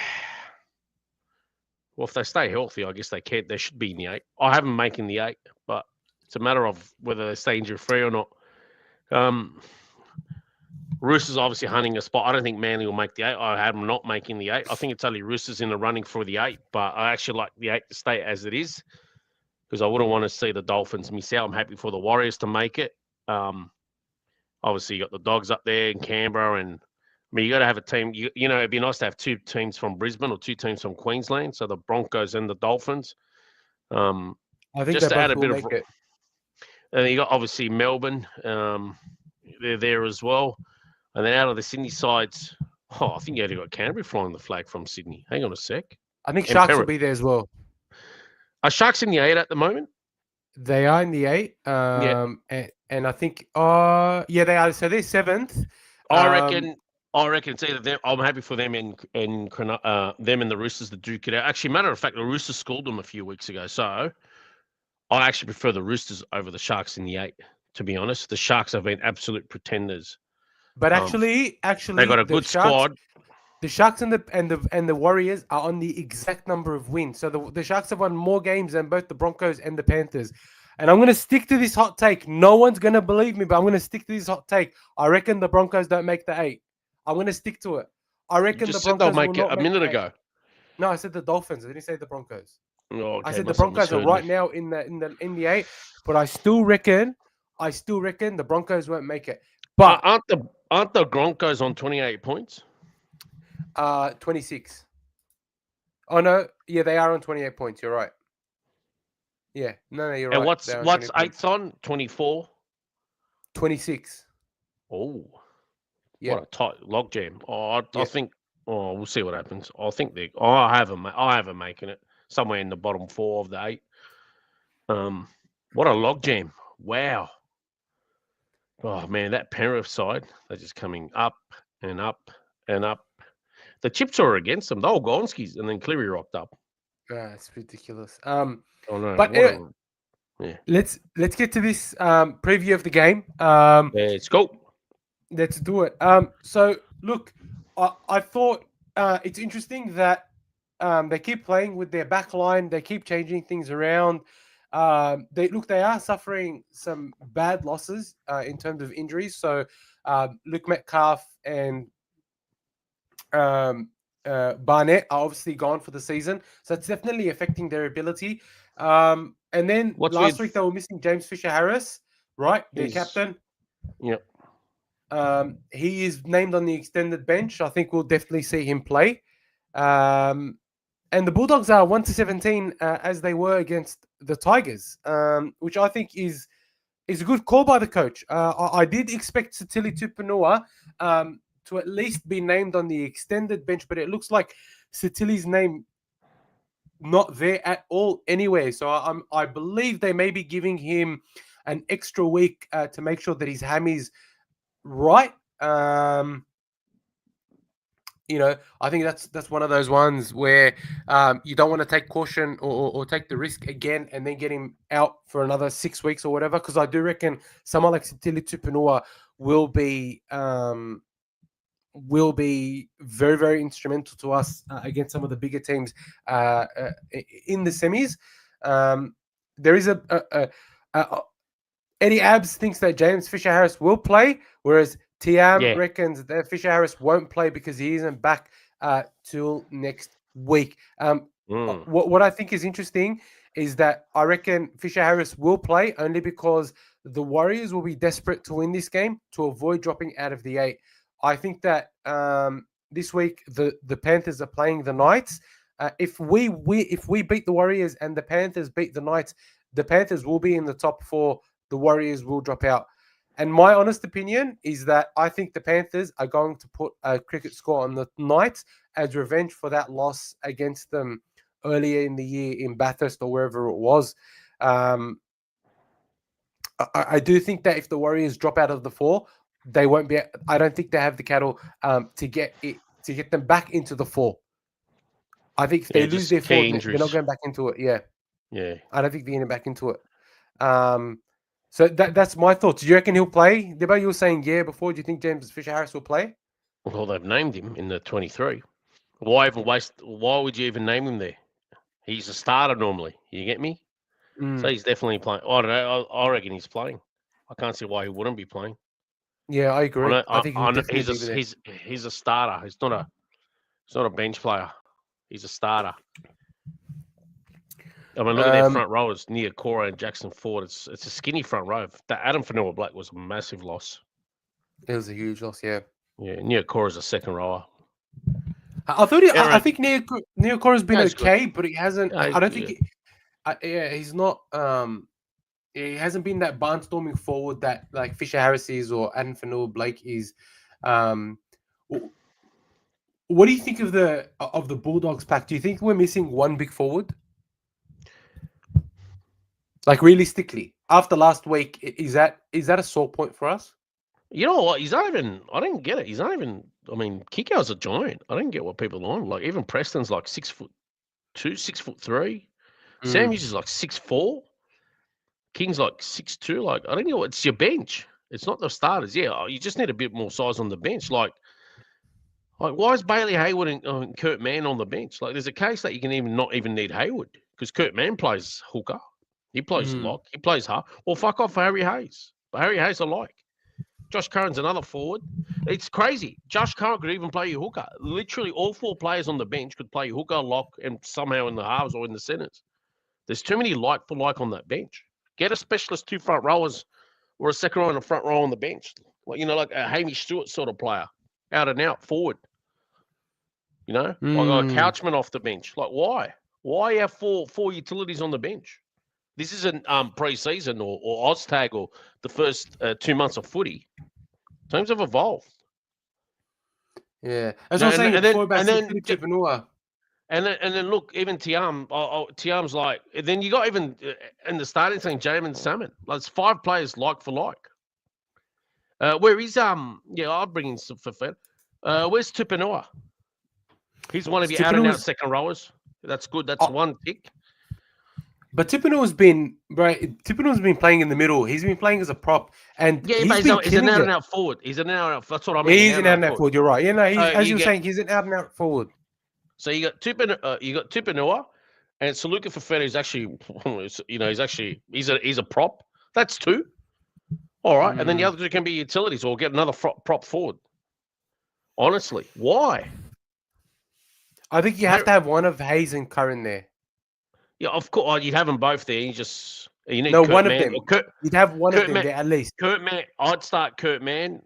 if they stay healthy, I guess they can. They should be in the 8. I have them making the 8, but it's a matter of whether they stay injury-free or not. Roosters obviously hunting a spot. I don't think Manly will make the 8. I have them not making the 8. I think it's only Roosters in the running for the 8, but I actually like the 8 to stay as it is because I wouldn't want to see the Dolphins miss out. I'm happy for the Warriors to make it. Obviously, you got the Dogs up there in Canberra, and I mean, you got to have a team. You know, it'd be nice to have 2 teams from Brisbane or 2 teams from Queensland, so the Broncos and the Dolphins.
I think
just
they
to add
both
a
will
bit
make
of,
it.
and you got obviously Melbourne. They're there as well, and then out of the Sydney sides, I think you only got Canterbury flying the flag from Sydney. Hang on a sec.
I think
And
Sharks will
Penrith.
be there as well.
Are Sharks in the 8 at the moment?
They are in the 8. And I think, yeah, they are. So they're 7th.
I reckon it's either them. I'm happy for them and them and the Roosters to duke it out. Actually, matter of fact, the Roosters schooled them a few weeks ago, so I actually prefer the Roosters over the Sharks in the 8. To be honest, the Sharks have been absolute pretenders.
But actually,
they got a good squad.
The Sharks and the Warriors are on the exact number of wins. So the Sharks have won more games than both the Broncos and the Panthers. And I'm going to stick to this hot take. No one's going to believe me, but I'm going to stick to this hot take. I reckon the Broncos don't make the 8. I'm going to stick to it. I reckon the Broncos
they'll make
will
it
not
a minute
the 8.
ago.
No, I said the Dolphins. I didn't say the Broncos.
Oh, okay,
I said the Broncos are right now in the 8, but I still reckon the Broncos won't make it. But
aren't the Broncos on 28 points?
26. Oh no, yeah, they are on 28 points. You're right. Yeah, no, you're right.
And what's 8th on 24?
26.
Oh,
yeah.
What a tight logjam. I think. Oh, we'll see what happens. I think they. I have them making it somewhere in the bottom 4 of the 8. What a logjam! Wow. Oh man, that Penrith side, they're just coming up and up and up. The chips are against them. They were Gonskis, and then Cleary rocked up.
It's ridiculous.
Oh no!
But
yeah.
Let's get to this preview of the game.
Let's go.
Let's do it. So look, I thought it's interesting that they keep playing with their back line. They keep changing things around. They are suffering some bad losses in terms of injuries. So Luke Metcalf and Barnett are obviously gone for the season, so it's definitely affecting their ability. And then last week they were missing James Fisher-Harris, right? Their captain.
Yep.
He is named on the extended bench. I think we'll definitely see him play. And the Bulldogs are 1-17 as they were against the Tigers, which I think is a good call by the coach. I did expect Sitili Tupanua to at least be named on the extended bench, but it looks like Sitili's name not there at all anywhere. So I believe they may be giving him an extra week to make sure that his hammy's right. I think that's one of those ones where you don't want to take caution or take the risk again and then get him out for another 6 weeks or whatever. Because I do reckon someone like Sitili Tupanua will be very, very instrumental to us against some of the bigger teams in the semis. There is Eddie Abs thinks that James Fisher-Harris will play, whereas Tiam reckons that Fisher-Harris won't play because he isn't back till next week. What I think is interesting is that I reckon Fisher-Harris will play only because the Warriors will be desperate to win this game to avoid dropping out of the 8. I think that this week the Panthers are playing the Knights. If we beat the Warriors and the Panthers beat the Knights, the Panthers will be in the top 4. The Warriors will drop out. And my honest opinion is that I think the Panthers are going to put a cricket score on the Knights as revenge for that loss against them earlier in the year in Bathurst or wherever it was. I do think that if the Warriors drop out of the 4, they won't be. I don't think they have the cattle to get them back into the 4. I think if they lose their 4, they're not going back into it. Yeah. I don't think they're getting back into it. So that's my thoughts. Do you reckon he'll play? Dibbo, you were saying before. Do you think James Fisher-Harris will play?
Well, they've named him in the 23. Why would you even name him there? He's a starter normally. You get me? So he's definitely playing. I don't know. I reckon he's playing. I can't see why he wouldn't be playing.
Yeah, I agree. I think
he's a starter. He's not a bench player. He's a starter. I mean, look at their front rowers, Nia Cora and Jackson Ford. It's a skinny front row. That Adam Fanua-Black was a massive loss.
It was a huge loss, yeah.
Yeah, Nia Cora's a second rower.
I think Nia Cora's been okay, but he hasn't. I don't think. He's not. He hasn't been that barnstorming forward that like Fisher-Harris is or Adam Fanua-Blake is. What do you think of the Bulldogs pack? Do you think we're missing one big forward? Like realistically, after last week, is that a sore point for us?
You know what? He's not even. I didn't get it. He's not even. I mean, Kiko's a giant. I didn't get what people are on. Like even Preston's like 6'2", 6'3". Sam Hughes is like 6'4". King's like 6'2". Like I don't know. It's your bench. It's not the starters. Yeah, you just need a bit more size on the bench. Like why is Bailey Hayward and Kurt Mann on the bench? Like there's a case that you can not even need Hayward because Kurt Mann plays hooker. He plays lock. He plays half. Or fuck off for Harry Hayes. But Harry Hayes I like. Josh Curran's another forward. It's crazy. Josh Curran could even play your hooker. Literally all 4 players on the bench could play hooker, lock, and somehow in the halves or in the centres. There's too many like for like on that bench. Get a specialist 2 front rowers or a second row and a front row on the bench. Like a Hamish Stewart sort of player. Out and out, forward. Like a Couchman off the bench. Like why? Why have four utilities on the bench? This isn't pre-season or Oztag or the first 2 months of footy. Teams have evolved.
Yeah. As I was saying before about Tupanua.
And then look, even Tiam. Tiam's like. Then you got even in the starting team, Jamin Salmon. Like it's 5 players like for like. Where is I'll bring in some for Fed. Where's Tupanua? He's one of your out and out second rowers. That's good. That's one tick.
But Tupanua's been playing in the middle. He's been playing as a prop, and
he's an out and out forward. He's an out and out. That's what I mean.
He's an out and out forward. You're right. Yeah, no, as you were saying, he's an out and out forward.
So you got Tupanua, and Saluka Fafetta is actually, he's a prop. That's 2. All right, and then the other 2 can be utilities or get another prop forward. Honestly, why?
I think you have to have one of Hayes and Curran there.
Yeah, of course. You'd have them both there. You need
one of them. You'd have one of them there at least.
Kurt Mann. I'd start Kurt Mann.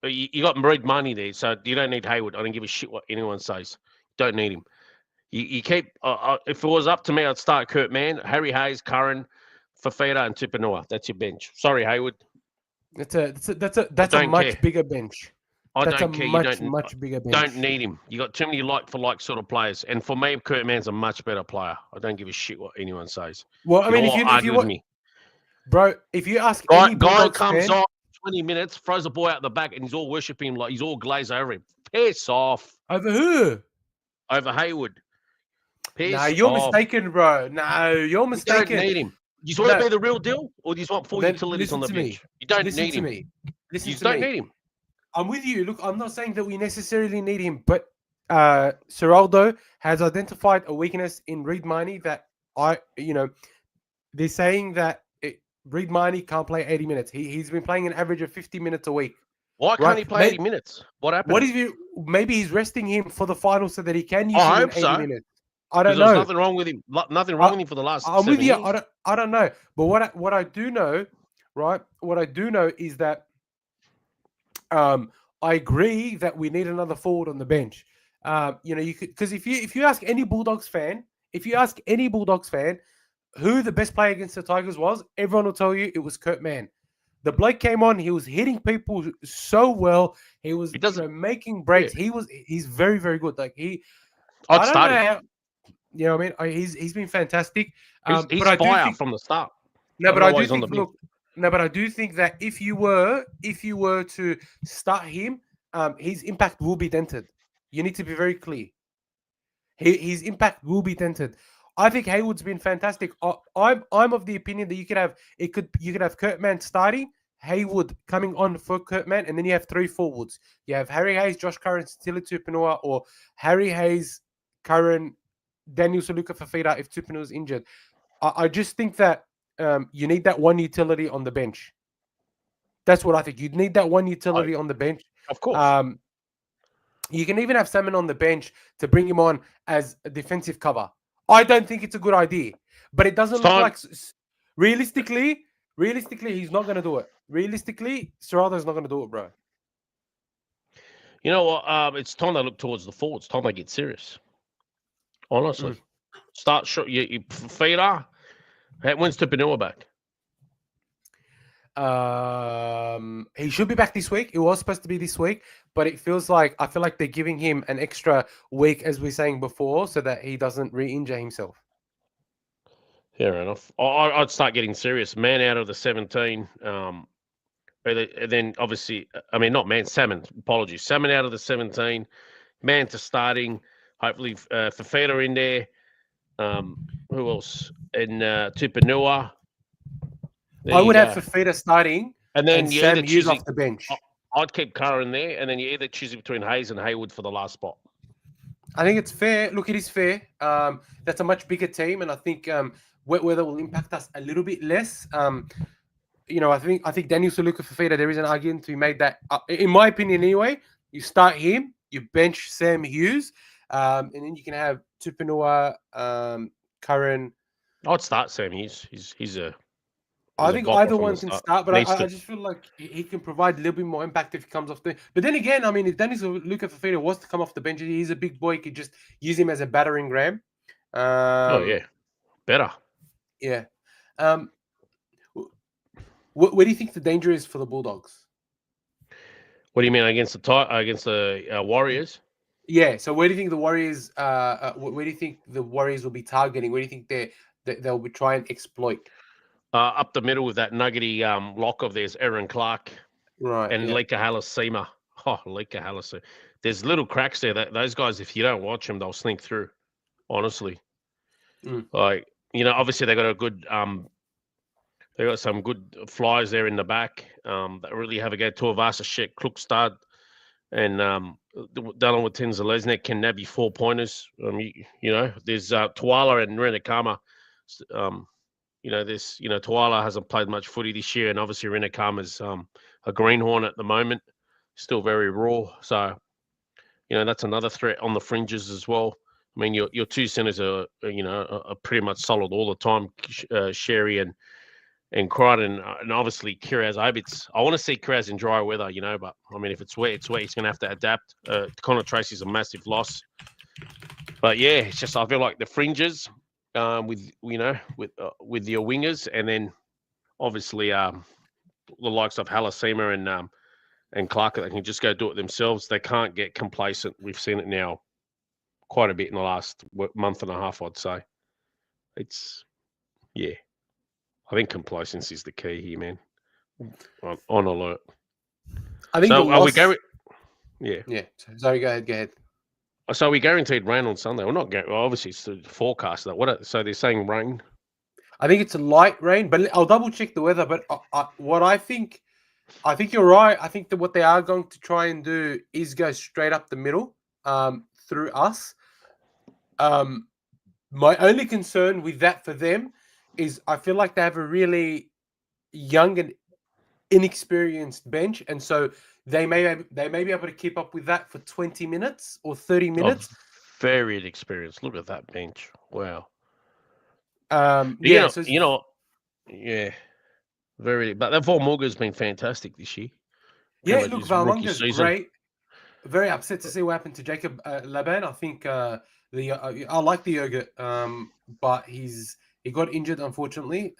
You got Reed Money there, so you don't need Hayward. I don't give a shit what anyone says. Don't need him. You keep. If it was up to me, I'd start Kurt Mann, Harry Hayes, Curran, Fafita, and Tupanua. That's your bench. Sorry, Hayward.
That's a much bigger bench.
I don't care.
Much bigger bench.
Don't need him. You got too many like for like sort of players. And for me, Kurt Mann's a much better player. I don't give a shit what anyone says.
Well, I mean, if you want, bro, if you ask
any guy comes on 20 minutes, throws a ball out the back, and he's all worshipping him like he's all glazed over him. Piss off.
Over who?
Over Hayward.
No, you're mistaken, bro. No, you're mistaken.
You don't need him. You just want to be the real deal, or do you just want 4 utilities on the bench? You don't need him. You don't need him.
I'm with you. Look, I'm not saying that we necessarily need him, but Seraldo has identified a weakness in Reed Miney that they're saying that Reed Miney can't play 80 minutes. He's been playing an average of 50 minutes a week.
Why can't he play 80 minutes? What happened?
Maybe he's resting him for the final so that he can use him in 80 minutes. I don't
know.
There's
nothing wrong with him. Nothing wrong with him for the last.
I'm
7
with you.
years.
I don't know. But what I do know, right? What I do know is that I agree that we need another forward on the bench. You could, because if you ask any Bulldogs fan, who the best player against the Tigers was, everyone will tell you it was Kurt Mann. The bloke came on, he was hitting people so well. He was making breaks. Yeah. He's very, very good. Like
I'd start him.
You know what I mean? He's been fantastic.
He's fire from the start.
No, but I do think, look, No, but I do think that if you were to start him, his impact will be dented. You need to be very clear. His impact will be dented. I think Haywood's been fantastic. I'm of the opinion that you could have Kurtman starting, Haywood coming on for Kurtman, and then you have three forwards. You have Harry Hayes, Josh Curran, Stila Tupanua, or Harry Hayes, Curran, Daniel Saluka Fafita if Tupanua is injured. I just think that you need that one utility on the bench. That's what I think. You'd need that one utility on the bench.
Of course.
You can even have Salmon on the bench to bring him on as a defensive cover. I don't think it's a good idea, but it doesn't look like realistically, he's not going to do it. Realistically, Serrato's not going to do it, bro.
You know what? It's time they look towards the forwards. Time they get serious. Honestly, start short. You Fafita. When's Tupanua back?
He should be back this week. It was supposed to be this week, but I feel like they're giving him an extra week, as we were saying before, so that he doesn't re-injure himself.
Fair enough. I'd start getting serious. Man out of the 17. And then obviously, I mean, not man, Salmon. Apologies. Salmon out of the 17. Man to starting. Hopefully, Fafita in there. Who else? And Tupanua.
I would have Fafita starting,
and then
you Sam Hughes off the bench.
I'd keep Curran there, and then you either choose between Hayes and Haywood for the last spot.
I think it's fair. Look, it is fair. That's a much bigger team, and I think weather will impact us a little bit less. You know, I think Daniel Saluka Fafita, there is an argument to be made that, in my opinion anyway, you start him, you bench Sam Hughes, and then you can have Tupanua, Curran.
I'd start Sam Hughes. He's a...
I think either one can start, but I just feel like he can provide a little bit more impact if he comes off the... But then again, I mean, if Dennis Luca Fafita was to come off the bench, he's a big boy. You could just use him as a battering ram.
Oh, yeah. Better.
Yeah. Where do you think the danger is for the Bulldogs?
What do you mean against the Warriors?
Yeah. So where do you think the Warriors... where do you think the Warriors will be targeting? Where do you think they'll be trying and exploit?
Up the middle with that nuggety lock of theirs, Aaron Clark,
right,
and Lika Halasima. Oh, Lika Halasima. There's little cracks there. Those guys, if you don't watch them, they'll sneak through. Honestly, like, you know, obviously they got a good they got some good flyers there in the back that really have a go. Tuivasa, Shek, Klukstad, and Dylan with Tinzelesnik can nabby 4 pointers. You know, there's Tuala and Renakama. You know, Tuala hasn't played much footy this year, and obviously Renakama's a greenhorn at the moment, still very raw. So, you know, that's another threat on the fringes as well. I mean, your two centers are pretty much solid all the time. Sherry and Crichton, and obviously Kiraz Obits. I want to see Kiraz in dry weather, you know, but I mean, if it's wet, it's wet. He's going to have to adapt. Connor Tracy's a massive loss. But yeah, it's just, I feel like the fringes, with your wingers, and then obviously the likes of Halasima and Clark, they can just go do it themselves. They can't get complacent. We've seen it now quite a bit in the last month and a half, I'd say. It's, yeah. I think complacency is the key here, man. On alert.
I think
so. Are we going? Yeah.
Yeah. Sorry. Go ahead.
So we guaranteed rain on Sunday. We're not obviously it's the forecast. So they're saying rain.
I think it's a light rain, but I'll double check the weather. But what I think you're right. I think that what they are going to try and do is go straight up the middle, through us. My only concern with that for them is I feel like they have a really young and inexperienced bench, and so they may be able to keep up with that for 20 minutes or 30 minutes.
Very inexperienced. Look at that bench. Wow.
Yeah.
Very. But that Valmunga's been fantastic this year.
Yeah, look, Valmunga's great. Very upset to see what happened to Jacob Laban. I think I like the yogurt, but he got injured, unfortunately,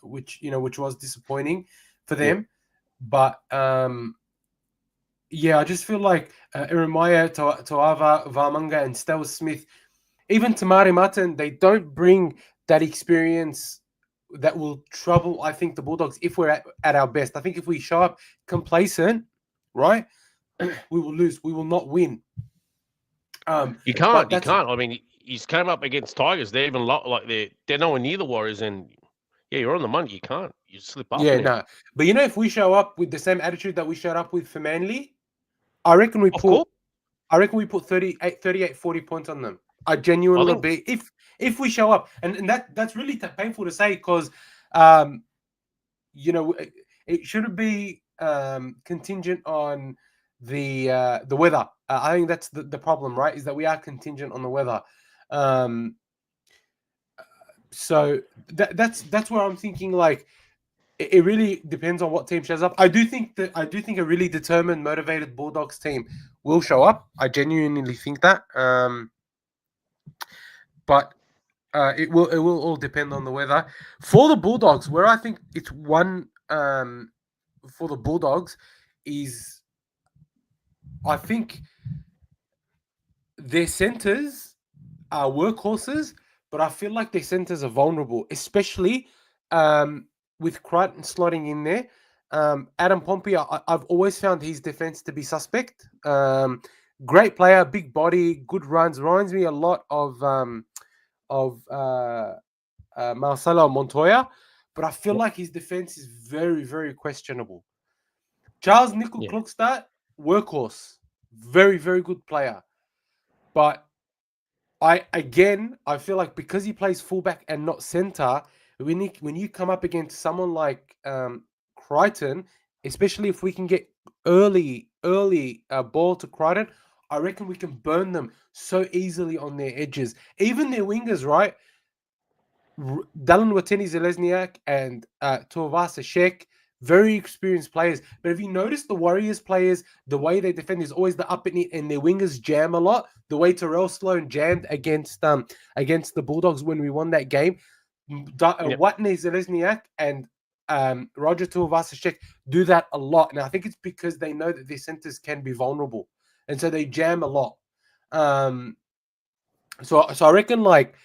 which was disappointing for them. Yeah. But yeah, I just feel like Eremaya, Toava, Valmunga, and Stel Smith, even Tamari Martin, they don't bring that experience that will trouble, I think, the Bulldogs if we're at our best. I think if we show up complacent, right, we will lose. We will not win.
You can't. You can't. I mean, he's came up against Tigers. They're even like they're nowhere near the Warriors, and yeah, you're on the money. You can't. You slip up.
Yeah,
now.
no. But if we show up with the same attitude that we showed up with for Manly, I reckon we put 38, 40 points on them. I genuinely be if we show up, and that's really painful to say because, it shouldn't be contingent on the weather. I think that's the problem, right? Is that we are contingent on the weather. So that's where I'm thinking like it really depends on what team shows up. I do think a really determined, motivated Bulldogs team will show up. I genuinely think that. But it will all depend on the weather. For the Bulldogs, where I think it's one for the Bulldogs is I think their centers are workhorses, but I feel like their centers are vulnerable, especially with Crichton slotting in there. Adam Pompey, I've always found his defense to be suspect. Great player, big body, good runs. Reminds me a lot of Marcelo Montoya, but I feel like his defense is very, very questionable. Charles Nickel-Klokstad, workhorse, very, very good player. But I feel like because he plays fullback and not center, when you come up against someone like Crichton, especially if we can get early ball to Crichton, I reckon we can burn them so easily on their edges. Even their wingers, right? Dallin Watene-Zelezniak and Tuivasa Sheck, very experienced players. But if you notice the Warriors players, the way they defend is always the up and their wingers jam a lot. The way Terrell Sloan jammed against the Bulldogs when we won that game. Watene-Zelezniak and Roger Tuivasa Sheck do that a lot. And I think it's because they know that their centers can be vulnerable. And so they jam a lot. So I reckon like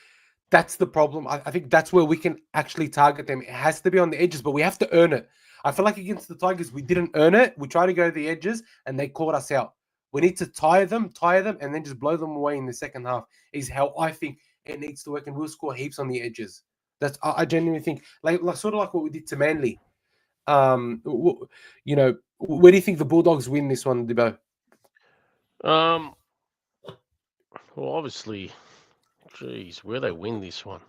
that's the problem. I think that's where we can actually target them. It has to be on the edges, but we have to earn it. I feel like against the Tigers, we didn't earn it. We tried to go to the edges, and they caught us out. We need to tire them, and then just blow them away in the second half is how I think it needs to work, and we'll score heaps on the edges. That's I genuinely think, like sort of like what we did to Manly. Where do you think the Bulldogs win this one, Dibbo?
Well, obviously, geez, where they win this one?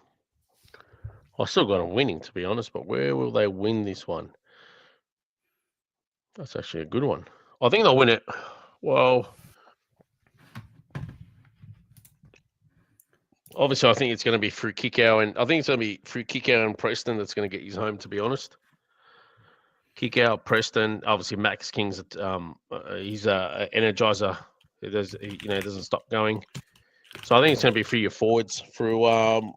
I still got them winning, to be honest, but where will they win this one? That's actually a good one. I think they'll win it. Well, obviously, I think it's going to be through Kickow, and I think it's going to be through Kickow and Preston that's going to get his home, to be honest. Kickow, Preston, obviously Max King's he's an energizer. He doesn't stop going. So I think it's going to be through your forwards. It's going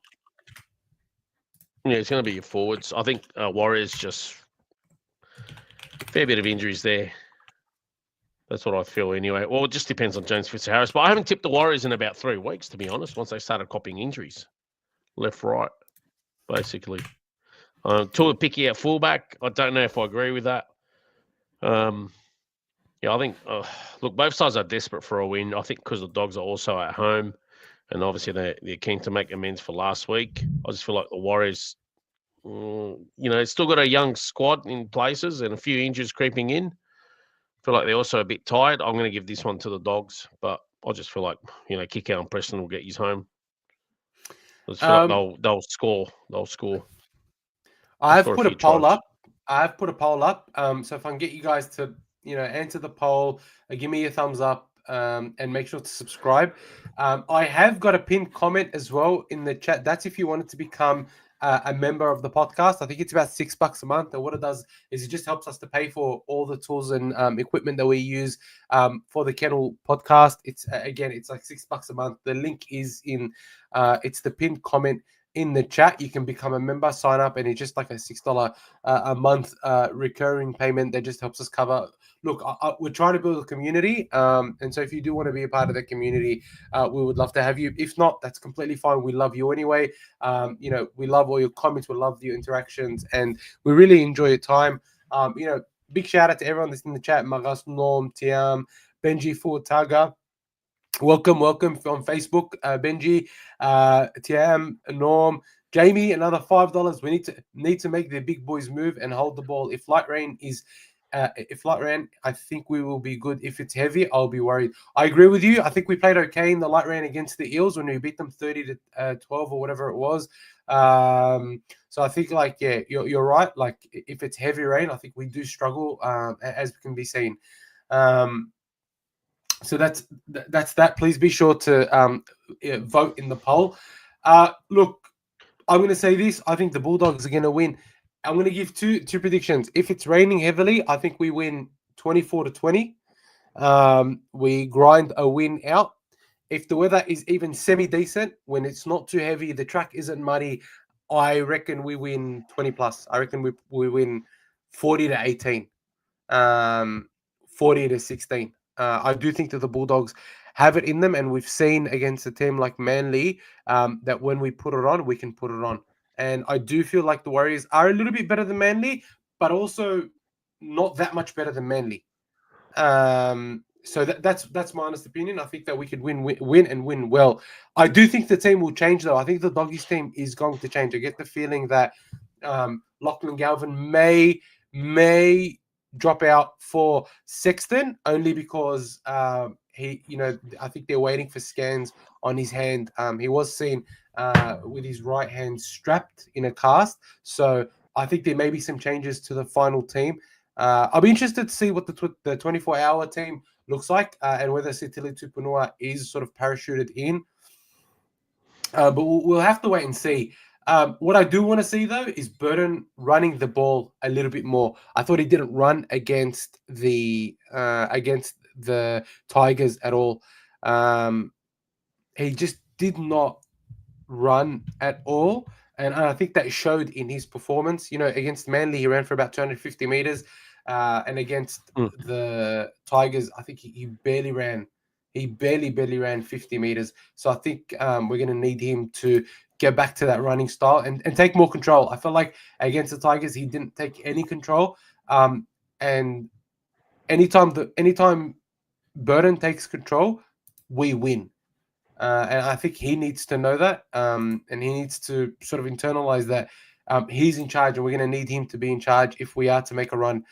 to be your forwards. I think Warriors just fair bit of injuries there. That's what I feel anyway. Well, it just depends on James Fitzharris. But I haven't tipped the Warriors in about 3 weeks, to be honest, once they started copying injuries. Left, right, basically. Tua Picky at fullback. I don't know if I agree with that. I think, look, both sides are desperate for a win. I think because the Dogs are also at home, and obviously they're keen to make amends for last week. I just feel like the Warriors, still got a young squad in places and a few injuries creeping in. I feel like they're also a bit tired. I'm going to give this one to the Dogs, but I just feel like, Kickout and Preston will get his home. I just feel like they'll score. They'll score.
I've put a poll up. So if I can get you guys to, answer the poll, give me a thumbs up, and make sure to subscribe. I have got a pinned comment as well in the chat. That's if you wanted to become a member of the podcast. I think it's about $6 a month. And what it does is it just helps us to pay for all the tools and equipment that we use for the Kennel podcast. It's like $6 a month. The link is in, it's the pinned comment in the chat. You can become a member, sign up, and it's just like a $6 a month recurring payment that just helps us cover. Look, we're trying to build a community, and so if you do want to be a part of the community, we would love to have you. If not, that's completely fine. We love you anyway. We love all your comments, we love your interactions, and we really enjoy your time. Big shout out to everyone that's in the chat: Magas, Norm, Tiam, Benji, Taga. Welcome on Facebook, Benji, Tiam, Norm, Jamie. Another $5. We need to make the big boys move and hold the ball. If light rain, I think we will be good. If it's heavy, I'll be worried. I agree with you. I think we played okay in the light rain against the Eels when we beat them 30-12 or whatever it was. So I think you're right. Like if it's heavy rain, I think we do struggle, as can be seen. So that's that. Please be sure to vote in the poll. Look, I'm going to say this. I think the Bulldogs are going to win. I'm going to give two predictions. If it's raining heavily, I think we win 24-20. We grind a win out. If the weather is even semi-decent, when it's not too heavy, the track isn't muddy, I reckon we win 20+. I reckon we win 40-18, 40-16. I do think that the Bulldogs have it in them, and we've seen against a team like Manly that when we put it on, we can put it on. And I do feel like the Warriors are a little bit better than Manly, but also not that much better than Manly. So that's my honest opinion. I think that we could win and win well. I do think the team will change, though. I think the Doggies team is going to change. I get the feeling that Lachlan Galvin may drop out for Sexton, only because I think they're waiting for scans on his hand. He was seen with his right hand strapped in a cast. So I think there may be some changes to the final team. I'll be interested to see what the 24-hour team looks like, and whether Sitili Tupunua is sort of parachuted in. But we'll have to wait and see. What I do want to see, though, is Burton running the ball a little bit more. I thought he didn't run against the Tigers at all. He just did not run at all. And I think that showed in his performance. Against Manly, he ran for about 250 meters. And against the Tigers, I think he barely ran. He barely ran 50 meters. So I think we're going to need him to get back to that running style and take more control. I felt like against the Tigers, he didn't take any control. And anytime Burton takes control, we win. And I think he needs to know that. And he needs to sort of internalize that he's in charge, and we're going to need him to be in charge if we are to make a run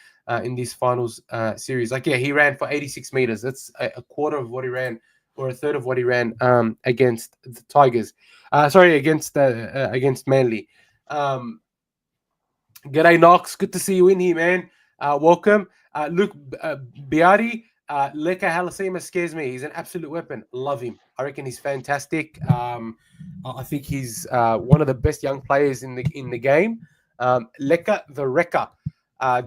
in this finals series. He ran for 86 meters. That's a quarter of what he ran, or a third of what he ran against the Tigers. Against Manly. G'day, Knox. Good to see you in here, man. Welcome. Luke Biari. Leka Halasima scares me. He's an absolute weapon. Love him. I reckon he's fantastic. I think he's one of the best young players in the game. Leka the Wrecker.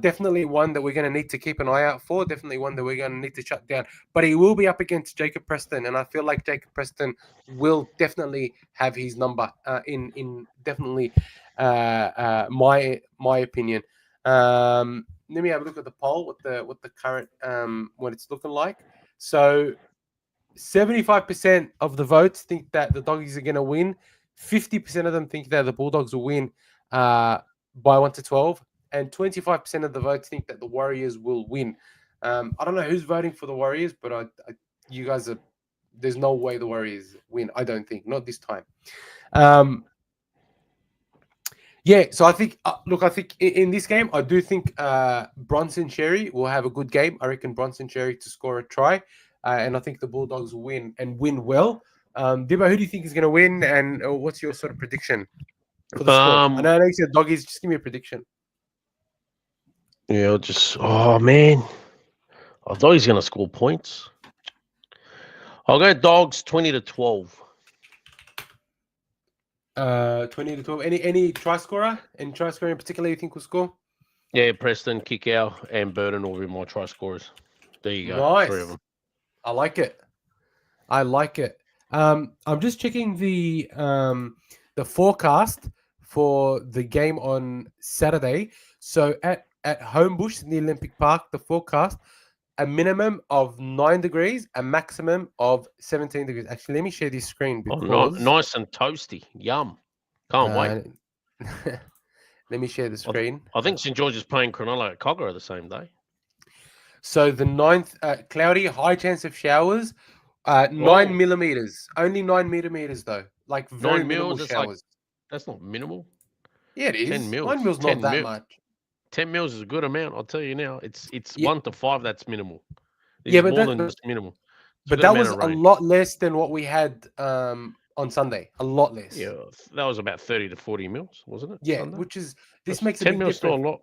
Definitely one that we're going to need to keep an eye out for. Definitely one that we're going to need to shut down. But he will be up against Jacob Preston, and I feel like Jacob Preston will definitely have his number. In definitely my opinion. Let me have a look at the poll. What the current what it's looking like. So 75% of the votes think that the Doggies are going to win. 50% of them think that the Bulldogs will win by 1-12. And 25% of the votes think that the Warriors will win. I don't know who's voting for the Warriors, but you guys are. There's no way the Warriors win. I don't think, not this time. So I think. I think in this game, I do think Bronson Cherry will have a good game. I reckon Bronson Cherry to score a try, and I think the Bulldogs will win and win well. Dibbo, who do you think is going to win, and what's your sort of prediction for the score? I know you said Doggies. Just give me a prediction.
Yeah, man. I thought he's going to score points. I'll go Dogs 20-12.
20-12. Any try scorer? Any try scorer in particular you think will score?
Yeah, Preston, Kickout, and Burton will be my try scorers. There you go.
Nice.
3 of them.
I like it. I'm just checking the the forecast for the game on Saturday. So at Homebush in the Olympic Park, the forecast a minimum of 9 degrees, a maximum of 17 degrees. Actually, let me share this screen because
nice and toasty. Yum. Can't wait.
Let me share the screen.
I think St George is playing Cronulla at Cogra the same day.
So the 9th, cloudy, high chance of showers, 9 millimeters. Only 9 millimeters though. Like very
9
minimal
mils.
showers.
That's not minimal.
Yeah, it is.
10 mils.
9 mils not that much.
10 mils is a good amount. I'll tell you now. It's 1 to 5. That's minimal.
This
more than just minimal.
But that was a lot less than what we had on Sunday. A lot less.
Yeah, that was about 30 to 40 mils, wasn't it?
Yeah,
Sunday?
which is this makes a
10
big
mils
difference.
still a lot.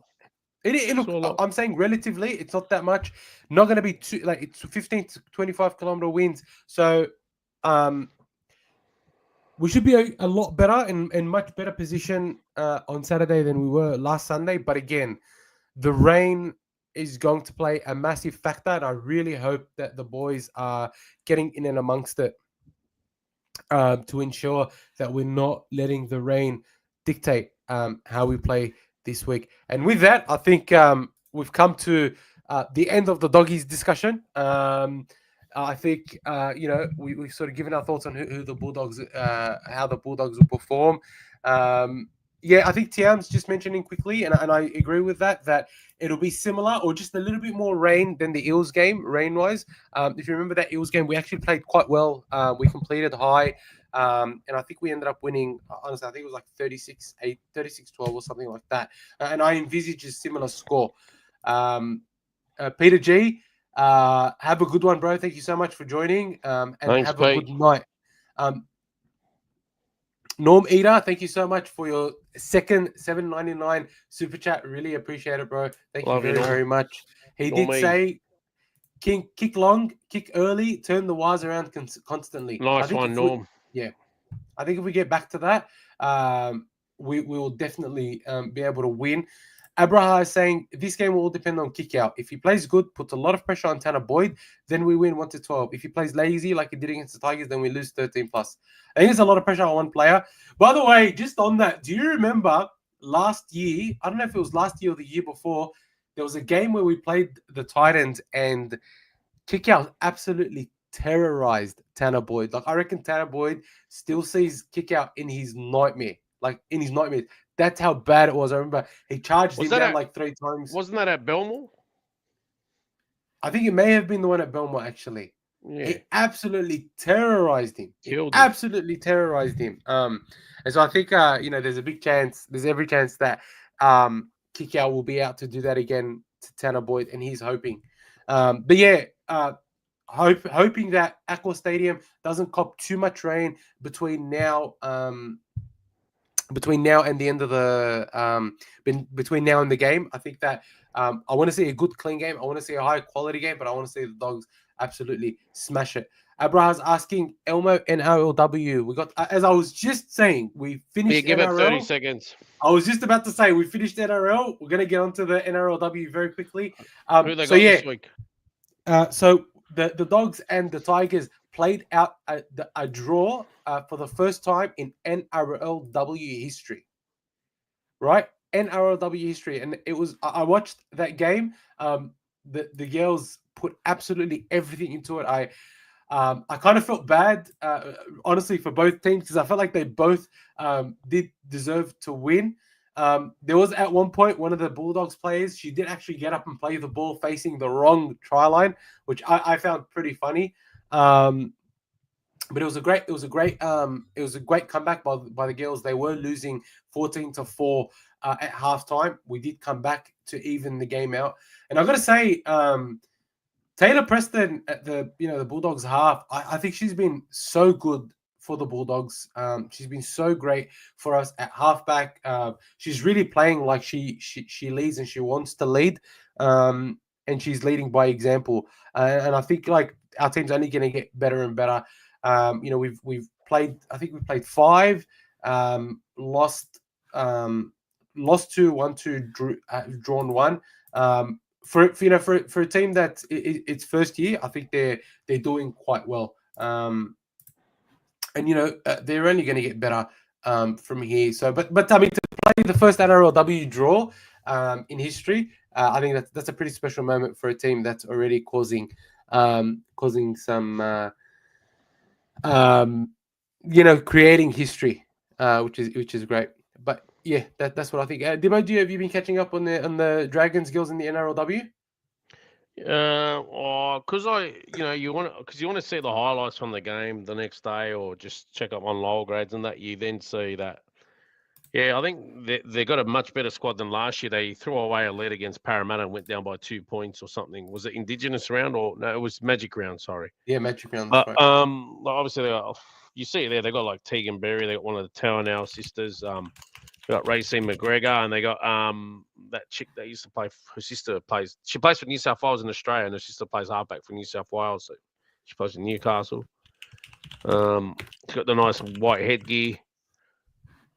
Look, I'm saying relatively, it's not that much. Not going to be too like it's 15 to 25 kilometer winds. So, we should be a lot better and much better position on Saturday than we were last Sunday. But again, the rain is going to play a massive factor, and I really hope that the boys are getting in and amongst it to ensure that we're not letting the rain dictate how we play this week. And with that, I think we've come to the end of the doggies discussion. I think we've sort of given our thoughts on who the Bulldogs, how the Bulldogs will perform. I think Tiam's just mentioning quickly, and I agree with that it'll be similar or just a little bit more rain than the Eels game, rain-wise. If you remember that Eels game, we actually played quite well. We completed high, and I think we ended up winning, honestly, I think it was like 36-8, 36-12 or something like that. And I envisage a similar score. Peter G, have a good one, bro. Thank you so much for joining, and
Thanks,
have a good night. Norm Eater, thank you so much for your second $7.99 super chat. Really appreciate it, bro. Thank you very much. He did say, kick long, kick early, turn the wires around constantly.
Nice one, Norm.
I think if we get back to that, we will definitely be able to win. Abraha is saying this game will all depend on kick out. If he plays good, puts a lot of pressure on Tanner Boyd, then we win 1-12. If he plays lazy like he did against the Tigers, then we lose 13+. I think it's a lot of pressure on one player. By the way, just on that, do you remember last year? I don't know if it was last year or the year before. There was a game where we played the Titans and kick out absolutely terrorized Tanner Boyd. Like I reckon Tanner Boyd still sees kick out in his nightmare. Like in his nightmares. That's how bad it was. I remember he charged him down like 3 times.
Wasn't that at Belmore?
I think it may have been the one at Belmore, actually. Yeah. He absolutely terrorized him. Absolutely terrorized him. And so I think, there's a big chance, there's every chance that kick out will be out to do that again to Tanner Boyd, and he's hoping. Hoping that Aqua Stadium doesn't cop too much rain between now and the end of the between now and the game. I think that I want to see a good, clean game. I want to see a high quality game, but I want to see the Dogs absolutely smash it. Abraha's asking Elmo NRLW. We got, as I was just saying, we finished.
Give
NRL.
it 30 seconds.
I was just about to say we finished NRL. We're going to get onto the NRLW very quickly.
Who they got this week?
So the Dogs and the Tigers played out a draw for the first time in NRLW history, right? NRLW history, and it was. I watched that game. The girls put absolutely everything into it. I kind of felt bad, honestly, for both teams because I felt like they both did deserve to win. There was at one point one of the Bulldogs players. She did actually get up and play the ball facing the wrong try line, which I found pretty funny. But it was a great comeback by the girls. They were losing 14-4 at halftime. We did come back to even the game out, and I've got to say, Taylor Preston at the Bulldogs half. I think she's been so good for the Bulldogs. She's been so great for us at halfback. She's really playing like she leads and she wants to lead, and she's leading by example. And I think like our team's only going to get better and better. We've played. I think we played 5, lost 2, won 2, drawn 1. For a team that it's first year, I think they're doing quite well. And they're only going to get better from here. So, but I mean, to play the first NRLW draw in history, I think that's a pretty special moment for a team that's already causing some creating history, which is great. But yeah, that's what I think. Dibbo, have you been catching up on the Dragons girls in the NRLW?
Because you want to see the highlights from the game the next day, or just check up on lower grades and that. You then see that. Yeah, I think they got a much better squad than last year. They threw away a lead against Parramatta and went down by 2 points or something. Was it Indigenous round or no? It was Magic round. Sorry.
Yeah, Magic round.
But
That's right.
obviously you see it there. They got like Tegan Berry. They got one of the Tower sisters. They got Racine McGregor, and they got that chick that used to play. Her sister plays. She plays for New South Wales in Australia, and her sister plays halfback for New South Wales. So she plays in Newcastle. She's got the nice white headgear.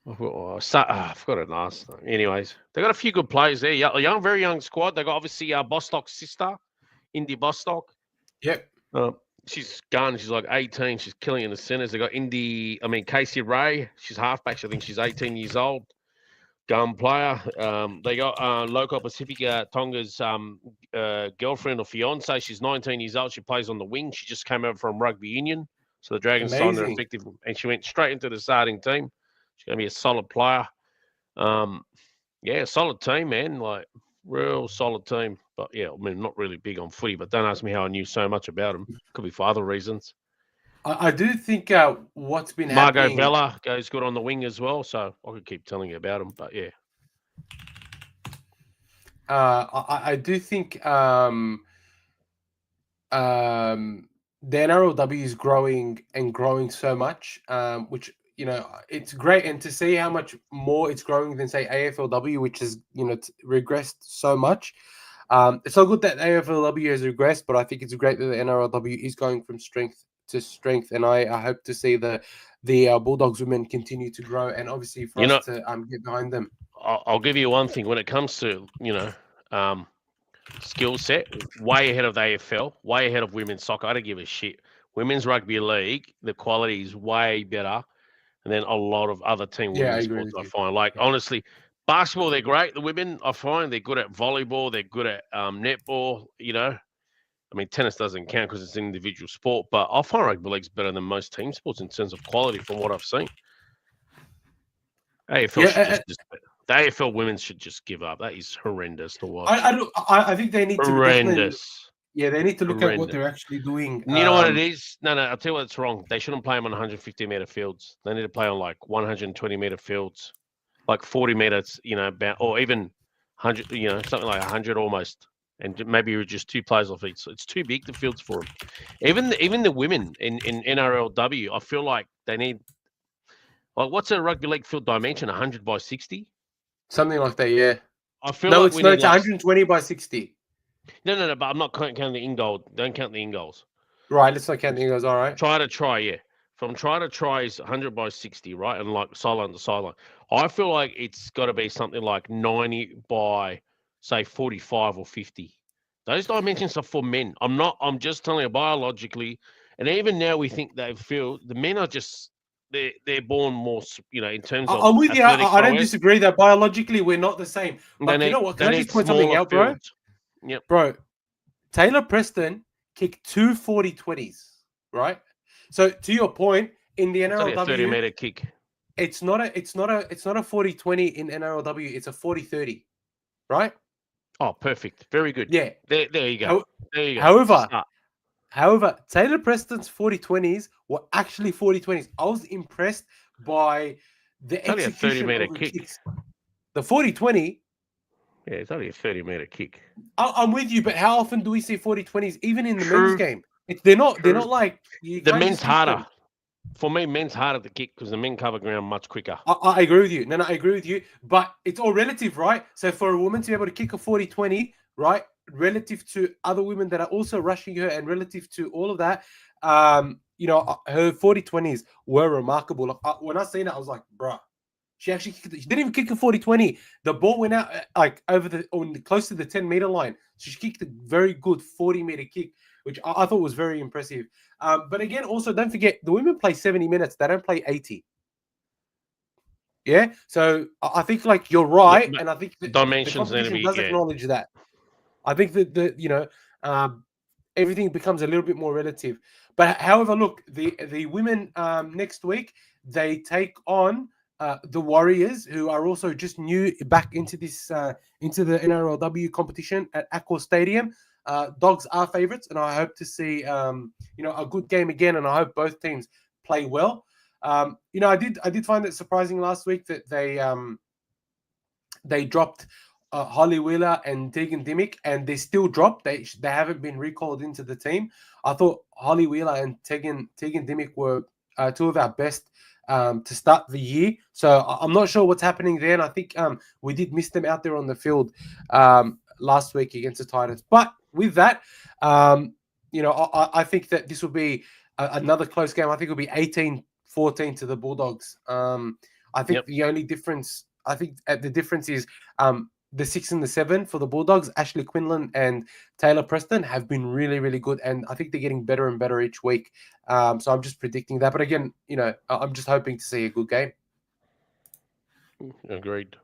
I forgot her last name. Anyways, they got a few good players there. A young, very young squad. They got obviously Bostock's sister, Indy Bostock.
Yep.
She's gone. She's like 18. She's killing in the centres. They got Casey Ray. She's halfback. I think she's 18 years old. Gun player. They got Local Pacifica Tonga's girlfriend or fiance. She's 19 years old. She plays on the wing. She just came over from rugby union. So the Dragons signed her effective, and she went straight into the starting team. She's going to be a solid player. Solid team, man. Like, real solid team. But, yeah, I mean, not really big on footy, but don't ask me how I knew so much about them. Could be for other reasons.
I do think what's been
Margot
happening...
Bella goes good on the wing as well, so I could keep telling you about them, but, yeah.
I do think the NRLW is growing so much, which, it's great. And to see how much more it's growing than, say, AFLW, which has, regressed so much. It's so good that AFLW has regressed, but I think it's great that the NRLW is going from strength to strength. And I hope to see the Bulldogs women continue to grow, and obviously for us to get behind them.
I'll give you one thing. When it comes to, skill set, way ahead of the AFL, way ahead of women's soccer. I don't give a shit. Women's rugby league, the quality is way better than a lot of other team women's sports, I find. Like, honestly, basketball, they're great. The women, I find, they're good at volleyball. They're good at netball, I mean, tennis doesn't count because it's an individual sport, but I find rugby league's better than most team sports in terms of quality from what I've seen. AFL the AFL women should just give up. That is horrendous to watch.
I think they need to
horrendous.
They need to look at what they're actually doing.
You know what it is? No, I'll tell you what it's wrong. They shouldn't play them on 150-meter fields. They need to play on like 120-meter fields, like 40 meters, or even 100, something like 100 almost. And maybe you're just two players off each. So it's too big, the fields for them. Even the women in NRLW, I feel like they need, like, what's a rugby league field dimension? 100 by 60?
Something like that, yeah.
I feel
it's 120 by 60.
No, but I'm not counting the in-goal. Don't count the in-goals.
Right, let's not count the in-goals, all right.
Try, yeah. From try to try is 100 by 60, right? And like sideline to sideline. I feel like it's got to be something like 90 by, say, 45 or 50. Those dimensions are for men. I'm just telling you biologically. And even now we think the men are just, they're born more, in terms of.
I'm with you. I don't disagree that biologically we're not the same. But you know what? Can I just point something out, bro?
Yep.
Bro, Taylor Preston kicked 2 40-20s, right? So to your point, in the NRLW,
it's a 30-meter kick.
It's not a 40-20 in NRLW. It's a 40-30, right?
Oh, perfect. Very good.
Yeah.
There you go. There you go.
However, Taylor Preston's 40-20s were actually 40-20s. I was impressed by the execution of the kicks. The 40-20.
Yeah, it's only a 30-meter kick.
I'm with you, but how often do we see 40-20s, even in the men's game? They're not like...
The men's harder. For me, men's harder to kick because the men cover ground much quicker.
I agree with you. No, I agree with you. But it's all relative, right? So for a woman to be able to kick a 40-20, right, relative to other women that are also rushing her and relative to all of that, her 40-20s were remarkable. Like, when I seen it, I was like, bruh. She didn't even kick a 40-20. The ball went out like close to the 10-meter line. So she kicked a very good 40-meter kick, which I thought was very impressive. But again, also don't forget, the women play 70 minutes. They don't play 80. Yeah. So I think like you're right,
but
and I think the
dimensions need to
competition
be
does acknowledge that. I think that everything becomes a little bit more relative. But however, look, the women next week they take on the Warriors, who are also just new back into this into the NRLW competition at Accor Stadium. Dogs are favourites, and I hope to see a good game again, and I hope both teams play well. I did find it surprising last week that they dropped Holly Wheeler and Tegan Dimmick, and they still dropped. They haven't been recalled into the team. I thought Holly Wheeler and Tegan Dimmick were two of our best to start the year. So I'm not sure what's happening there. And I think we did miss them out there on the field last week against the Titans. But with that, I think that this will be another close game. I think it'll be 18-14 to the Bulldogs. I think the only difference. I think the difference is the 6 and the 7 for the Bulldogs. Ashley Quinlan and Taylor Preston have been really, really good, and I think they're getting better and better each week. So I'm just predicting that. But again, I'm just hoping to see a good game.
Agreed.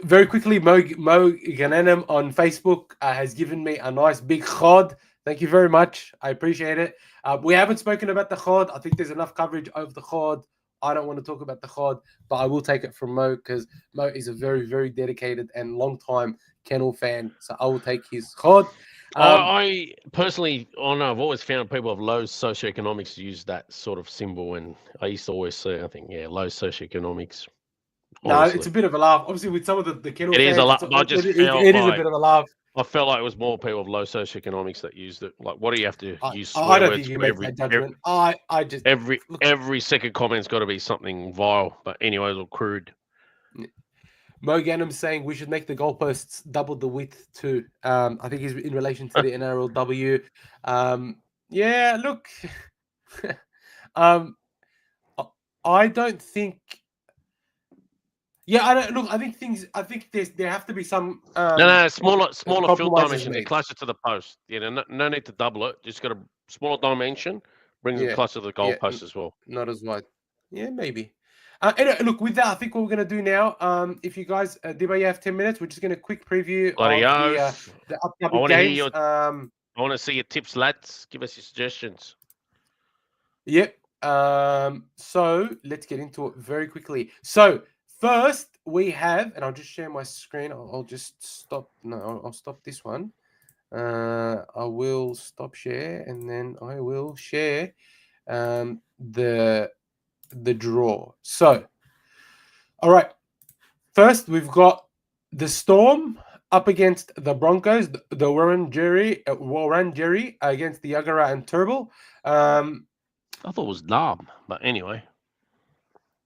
Very quickly, Mo Ghanem on Facebook has given me a nice big chod. Thank you very much. I appreciate it. We haven't spoken about the chod. I think there's enough coverage of the chod. I don't want to talk about the chod, but I will take it from Mo because Mo is a very, very dedicated and long-time Kennel fan. So I will take his chod.
I personally, I've always found people of low socioeconomics use that sort of symbol, and I used to always say, I think, low socioeconomics.
No, it's a bit of a laugh. Obviously, with some of the Kennel fans,
it is a laugh.
It is a bit of a laugh.
I felt like it was more people of low socioeconomics that used it. Like, what do you have to use swear
I don't
words
think you
for
make that judgment. I just
every second comment's got to be something vile. But anyway, a little crude.
Mo Ghanem's saying we should make the goalposts double the width too. I think he's in relation to the NRLW. Yeah, look, I don't think. Yeah, I don't look. I think there have to be some.
Smaller field dimension. They're closer to the post. No need to double it. Just got a smaller dimension. Brings them closer to the goalpost as well.
Not as wide. Yeah, maybe. Anyway, look, with that, I think what we're going to do now, if you guys, Dibbo, you have 10 minutes, we're just going to quick preview of the upcoming games.
I want to see your tips, lads. Give us your suggestions.
Yep. So let's get into it very quickly. So first we have, and I'll just share my screen. I'll just stop. No, I'll stop this one. I will stop share, and then I will share the draw. So, all right. First, we've got the Storm up against the Broncos, the Wurundjeri against the Yagara and Turbo.
I thought it was Nam, but anyway.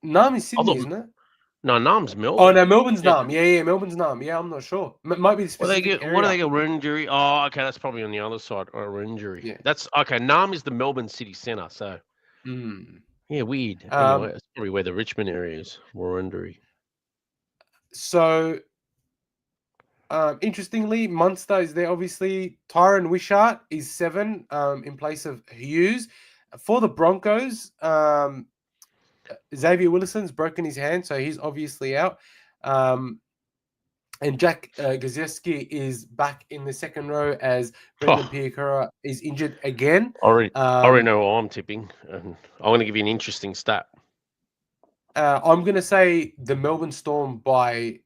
Nam is Sydney, isn't it?
No, Nam's Melbourne.
Oh, no, Melbourne's Nam. Yeah, Melbourne's Nam. Yeah, I'm not sure. Might be the specific area.
What do they get? Wurundjeri? Oh, okay, that's probably on the other side. Wurundjeri. Yeah. That's okay. Nam is the Melbourne city centre, so. Yeah, weird. Anyway, that's probably where the Richmond area is. Wurundjeri.
So, interestingly, Munster is there. Obviously, Tyron Wishart is 7 in place of Hughes. For the Broncos, Xavier Willison's broken his hand, so he's obviously out. And Jack Gazieski is back in the second row as Brendan Piakura is injured again.
I already know what I'm tipping, and I want to give you an interesting stat.
I'm going to say the Melbourne Storm by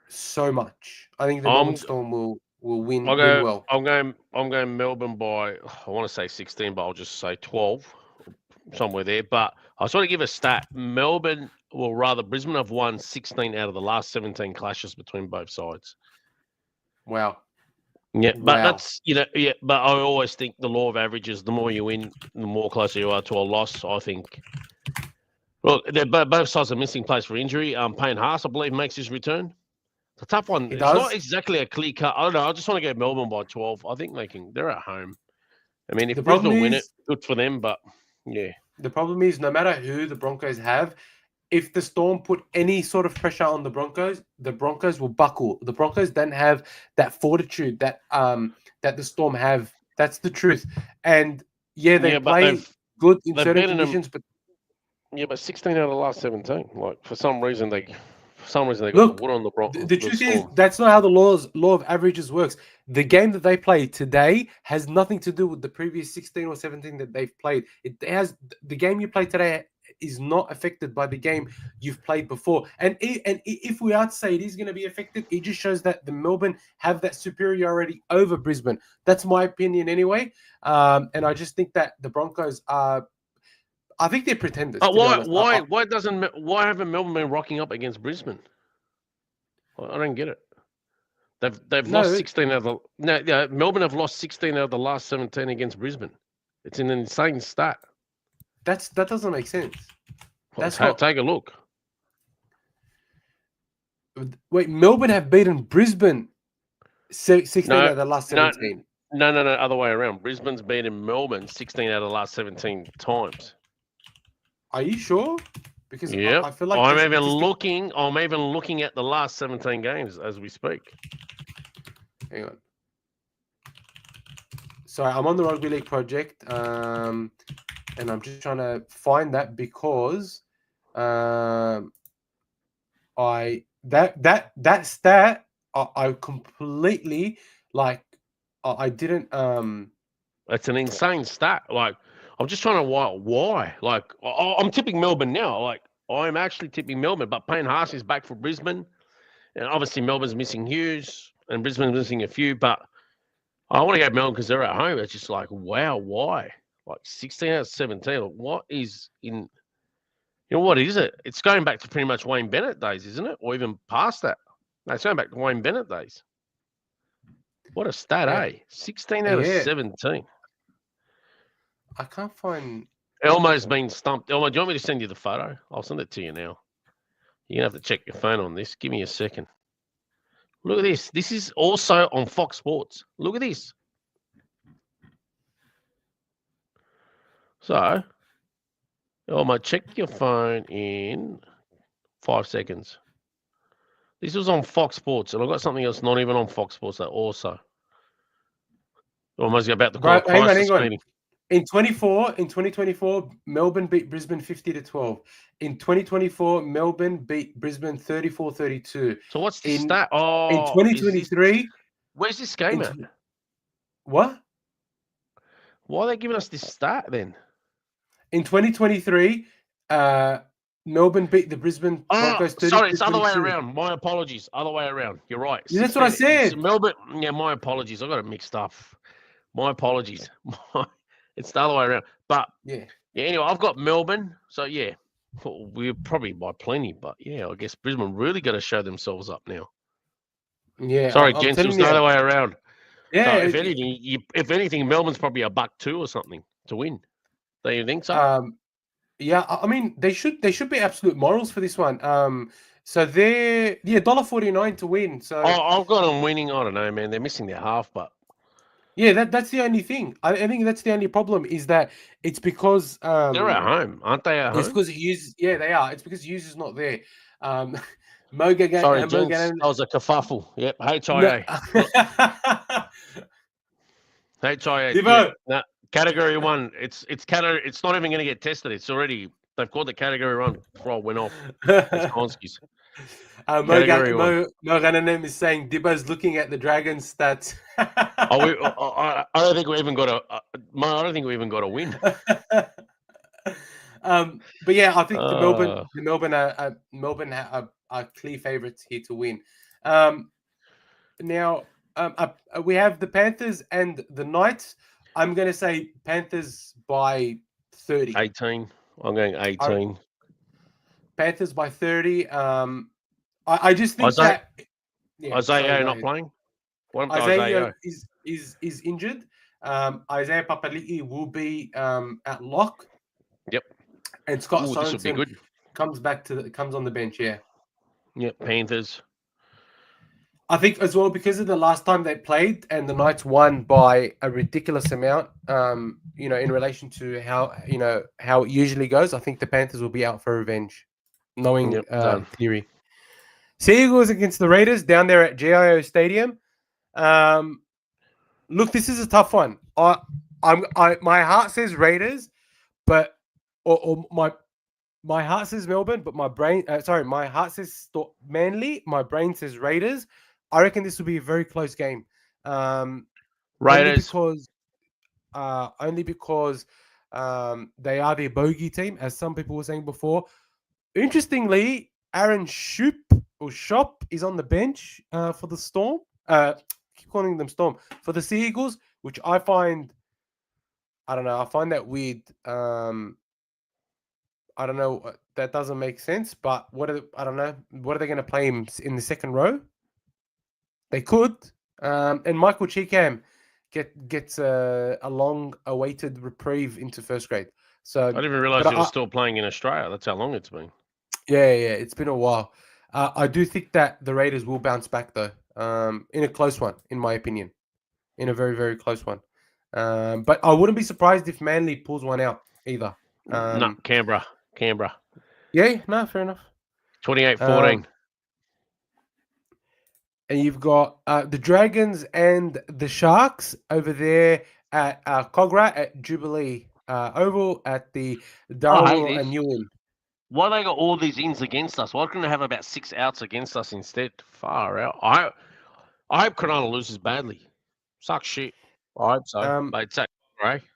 so much. I think the Melbourne Storm will win well.
I'm going Melbourne by, I want to say 16, but I'll just say 12, somewhere there. But I just want to give a stat. Brisbane have won 16 out of the last 17 clashes between both sides.
Wow.
Yeah, but that's, but I always think the law of averages, the more you win, the more closer you are to a loss, I think. Well, both sides are missing players for injury. Payne Haas, I believe, makes his return. It's a tough one. It's not exactly a clear cut. I don't know. I just want to go Melbourne by 12. I think they're at home. I mean, if Brisbane win it, good for them, but yeah.
The problem is no matter who the Broncos have, if the Storm put any sort of pressure on the Broncos will buckle. The Broncos don't have that fortitude that the Storm have. That's the truth. And they play good in certain conditions, but
Yeah, but 16 out of the last 17. Like for some reason they got
Look,
the wood on
the truth is
Storm.
that's not how the law of averages works. The game that they play today has nothing to do with the previous 16 or 17 that they've played. It has the game you play today is not affected by the game you've played before. And if we are to say it is going to be affected, it just shows that the Melbourne have that superiority over Brisbane. That's my opinion anyway. And I just think that the Broncos are. I think they're pretenders. To be honest.
Why haven't Melbourne been rocking up against Brisbane? I don't get it. They've lost 16 out of the Melbourne have lost 16 out of the last 17 against Brisbane. It's an insane stat.
That doesn't make sense.
Take a look.
Wait, Melbourne have beaten Brisbane 16 out of the last 17.
No, other way around. Brisbane's beaten Melbourne 16 out of the last 17 times.
Are you sure? Because I feel like
I'm even looking at the last 17 games as we speak.
Hang on. Sorry, I'm on the Rugby League project, and I'm just trying to find that because that stat I completely I didn't
It's an insane stat. Like I'm just trying to why. Like I'm tipping Melbourne now. Like I'm actually tipping Melbourne, but Payne Haas is back for Brisbane, and obviously Melbourne's missing Hughes and Brisbane's missing a few. But I want to go Melbourne because they're at home. It's just like wow, why? Like 16 out of 17. What is in? You know what is it? It's going back to pretty much Wayne Bennett days, isn't it? Or even past that. No, it's going back to Wayne Bennett days. What a stat, eh? 16 out of 17.
I can't find.
Elmo's been stumped. Elmo, do you want me to send you the photo? I'll send it to you now. You're going to have to check your phone on this. Give me a second. Look at this. This is also on Fox Sports. Look at this. So, Elmo, check your phone in 5 seconds. This was on Fox Sports, and I've got something else not even on Fox Sports that also. Almost about to call a crisis meeting.
In 2024, Melbourne beat Brisbane 50-12. In 2024, Melbourne beat Brisbane 34-32.
So what's the stat?
In 2023,
where's this game at?
What?
Why are they giving us this stat then?
In 2023, Melbourne beat the Brisbane Broncos 32-32.
Sorry, it's the other way around. My apologies. Other way around. You're right.
Yeah, that's what I said.
Melbourne. Yeah, my apologies. I got it mixed up. My apologies. It's the other way around. But yeah. Anyway, I've got Melbourne. So yeah, we're probably by plenty. But yeah, I guess Brisbane really got to show themselves up now.
Yeah.
Sorry, gents. It was the other way around.
Yeah.
So if anything, Melbourne's probably $1.02 or something to win. Do you think so?
Yeah, I mean they should be absolute morals for this one. So they're $1.49 to win. So
I've got them winning. I don't know, man. They're missing their half, but
yeah, that's the only thing. I think that's the only problem is that it's because
they're at home, aren't they? At home?
It's because Hughes. Yeah, they are. It's because Hughes is not there.
Sorry, gents, that was a kerfuffle. Yep, HIA. HIA.
Dibbo.
No, category 1. It's not even going to get tested. It's already they've called the category 1 before I went off. It's Konski's.
Mo Gananem is saying Dibbo's looking at the Dragons stats.
I don't think we even got a win.
But yeah, I think the Melbourne are clear favourites here to win. Now we have the Panthers and the Knights. I'm going to say Panthers by 30.
18. I'm going 18.
Panthers by 30. I just think
Isaiah,
that
Isaiah not playing. What
Isaiah is injured. Isaiah Papali'i will be at lock.
Yep.
And Scott Sorensen comes on the bench. Yeah.
Yep. Panthers.
I think as well because of the last time they played and the Knights won by a ridiculous amount. In relation to how it usually goes, I think the Panthers will be out for revenge, knowing Cleary. Sea Eagles against the Raiders down there at GIO Stadium. Look, this is a tough one. My heart says Raiders, but my My heart says Melbourne, but my heart says Manly. My brain says Raiders. I reckon this will be a very close game. Um, only
Raiders.
because, they are the bogey team, as some people were saying before. Interestingly, Aaron Shop is on the bench for the Storm. Keep calling them Storm for the Sea Eagles, which I find, I don't know. I find that weird. I don't know. That doesn't make sense. But I don't know. What are they going to play him in the second row? They could. And Michael Cheekham gets a long-awaited reprieve into first grade. So
I didn't even realize he was still playing in Australia. That's how long it's been.
Yeah, it's been a while. I do think that the Raiders will bounce back, though, in a close one, in my opinion, in a very, very close one. But I wouldn't be surprised if Manly pulls one out either.
No, Canberra.
Yeah, no, fair enough.
28-14.
And you've got the Dragons and the Sharks over there at Cogra at Jubilee Oval at the Darwin and Ewan.
Why they got all these ins against us? Why couldn't they have about 6 outs against us instead? Far out. I hope Cronulla loses badly. Sucks shit. I hope so. But it's at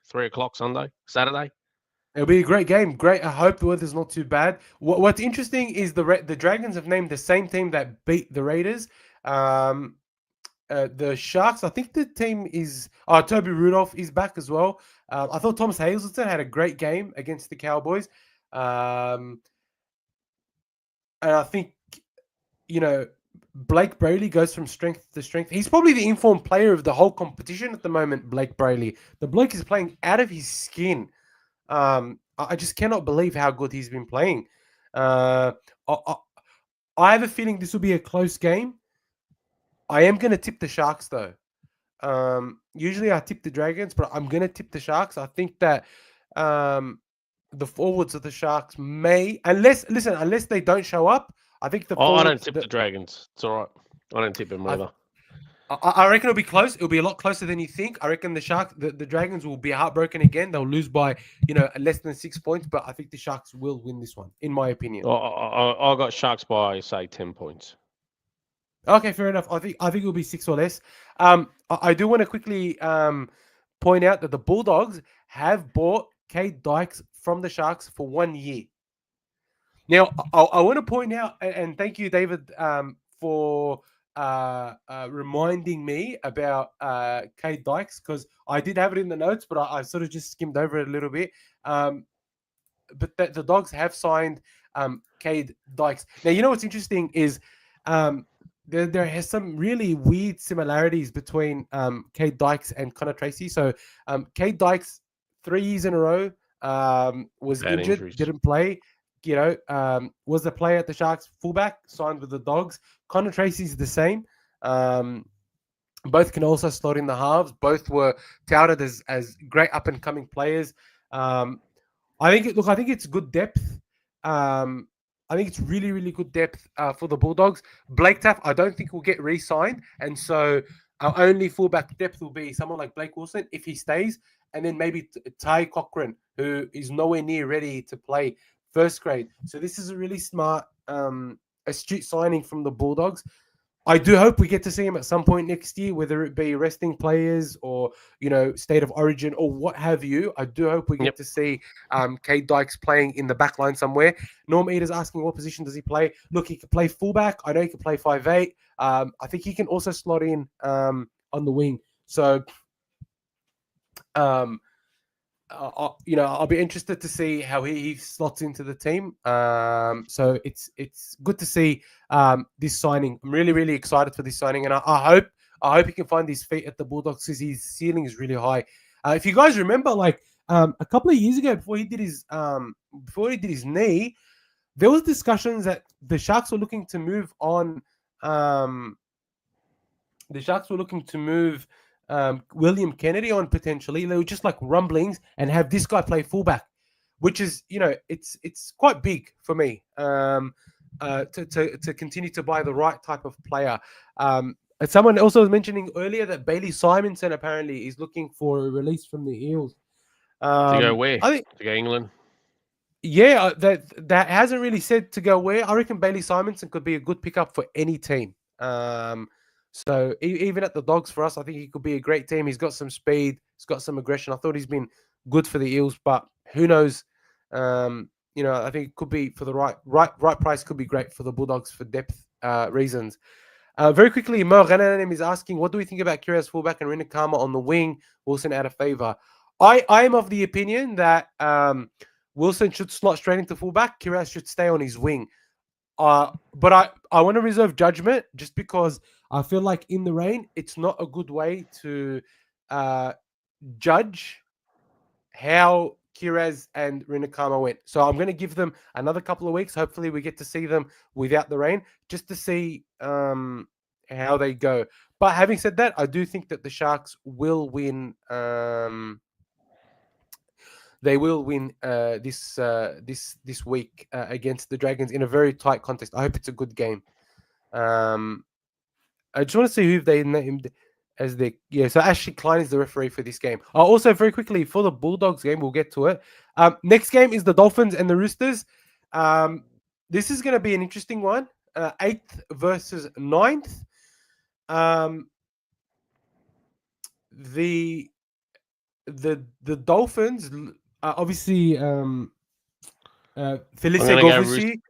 3 o'clock Saturday.
It'll be a great game. Great. I hope the weather's not too bad. What's interesting is the Dragons have named the same team that beat the Raiders. The Sharks, I think the team is... Toby Rudolph is back as well. I thought Thomas Hazelton had a great game against the Cowboys. And I think, Blake Brayley goes from strength to strength. He's probably the informed player of the whole competition at the moment, Blake Brayley. The bloke is playing out of his skin. I just cannot believe how good he's been playing. I have a feeling this will be a close game. I am going to tip the Sharks, though. Usually I tip the Dragons, but I'm going to tip the Sharks. I think that the forwards of the Sharks may, unless they don't show up, I think the forwards...
I don't tip the Dragons. It's all right. I don't tip them either.
I reckon it'll be close. It'll be a lot closer than you think. I reckon the Dragons will be heartbroken again. They'll lose by, less than 6 points, but I think the Sharks will win this one, in my opinion.
I got Sharks by, say, 10 points.
Okay, fair enough. I think it'll be 6 or less. I do want to quickly point out that the Bulldogs have bought Cade Dykes from the Sharks for 1 year. Now, I want to point out, and thank you, David, for reminding me about Cade Dykes, because I did have it in the notes, but I sort of just skimmed over it a little bit. But the Dogs have signed Cade Dykes. Now, you know what's interesting is there has some really weird similarities between Cade Dykes and Connor Tracy. So Cade Dykes, 3 years in a row, was
Bad
injured,
injuries.
didn't play. Was the player at the Sharks, fullback, signed with the Dogs. Connor Tracy's the same. Both can also slot in the halves. Both were touted as great up and coming players. I think it's good depth. I think it's really, really good depth for the Bulldogs. Blake Taff, I don't think will get re-signed, and so our only fullback depth will be someone like Blake Wilson if he stays, and then maybe Ty Cochran, who is nowhere near ready to play first grade. So this is a really smart, astute signing from the Bulldogs. I do hope we get to see him at some point next year, whether it be resting players or, state of origin or what have you. I do hope we get to see Cade Dykes playing in the back line somewhere. Norm Eater's asking what position does he play. Look, he can play fullback. I know he can play 5'8". I think he can also slot in on the wing. So, I'll be interested to see how he slots into the team. So it's good to see this signing. I'm really, really excited for this signing, and I hope he can find his feet at the Bulldogs, because his ceiling is really high. If you guys remember, a couple of years ago, before he did his knee, there was discussions that the Sharks were looking to move on. The Sharks were looking to move William Kennedy on potentially. They were just like rumblings, and have this guy play fullback, which is, it's quite big for me to continue to buy the right type of player. And someone also was mentioning earlier that Bailey Simonson apparently is looking for a release from the Eels.
To go where?
I think
to go England.
Yeah, that hasn't really said to go where. I reckon Bailey Simonson could be a good pickup for any team. So even at the Dogs for us, I think he could be a great team. He's got some speed, he's got some aggression. I thought he's been good for the Eels, but who knows? I think it could be for the right price. Could be great for the Bulldogs for depth reasons. Very quickly, Mo Renanem is asking, what do we think about Kyrgios fullback and Rinakama on the wing? Wilson out of favour. I am of the opinion that Wilson should slot straight into fullback. Kyrgios should stay on his wing. But I want to reserve judgment just because I feel like in the rain, it's not a good way to judge how Kyrgios and Rinakama went. So I'm going to give them another couple of weeks. Hopefully we get to see them without the rain just to see how they go. But having said that, I do think that the Sharks will win. They will win this week against the Dragons in a very tight contest. I hope it's a good game. I just want to see who they named as the So Ashley Klein is the referee for this game. Also, very quickly for the Bulldogs game, we'll get to it. Next game is the Dolphins and the Roosters. This is going to be an interesting one. 8th versus 9th. The Dolphins obviously Felice Govusi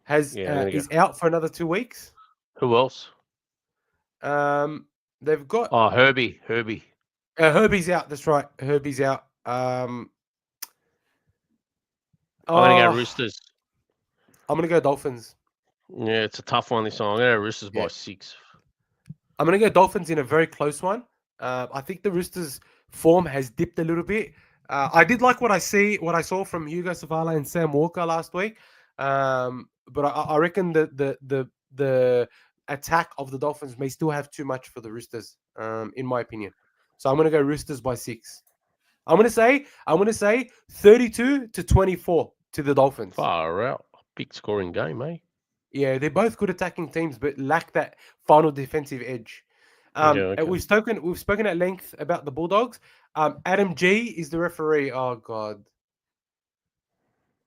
is out for another 2 weeks.
Who else?
They've got
Herbie.
Herbie's out. That's right. Herbie's out. I'm
gonna go Roosters.
I'm gonna go Dolphins.
Yeah, it's a tough one this time. I'm gonna go Roosters by 6.
I'm gonna go Dolphins in a very close one. I think the Roosters' form has dipped a little bit. I did like what I saw from Hugo Savala and Sam Walker last week. But I reckon the attack of the Dolphins may still have too much for the Roosters, in my opinion. So I'm going to go Roosters by 6. I'm going to say 32-24 to the Dolphins.
Far out. Big scoring game, eh?
Yeah, they're both good attacking teams, but lack that final defensive edge. We've spoken at length about the Bulldogs. Adam G is the referee. Oh God.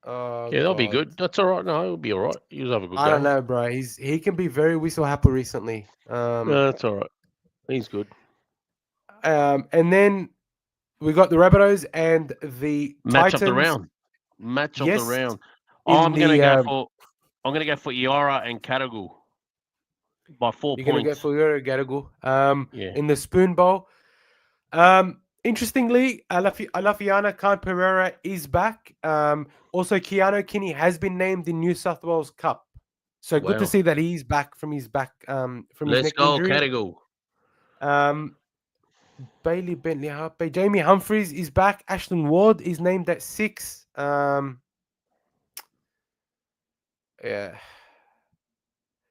They'll be good. That's all right. No, it'll be all right. He'll have a good game.
I don't know, bro. He can be very whistle happy recently.
No, that's all right. He's good.
And then we got the Rabbitohs and the
Match
Titans.
Of the round. Match of the round. I'm gonna go for Iara and Katagu by 4 points.
You're gonna go for Iara and Katagu. In the Spoon Bowl. Interestingly, Alafiana Khan Pereira is back. Also, Keanu Kinney has been named in New South Wales Cup. So good to see that he's back from his neck injury.
Katagu.
Bailey Bentley Harpe. Jamie Humphries is back. Ashton Ward is named at 6. Yeah.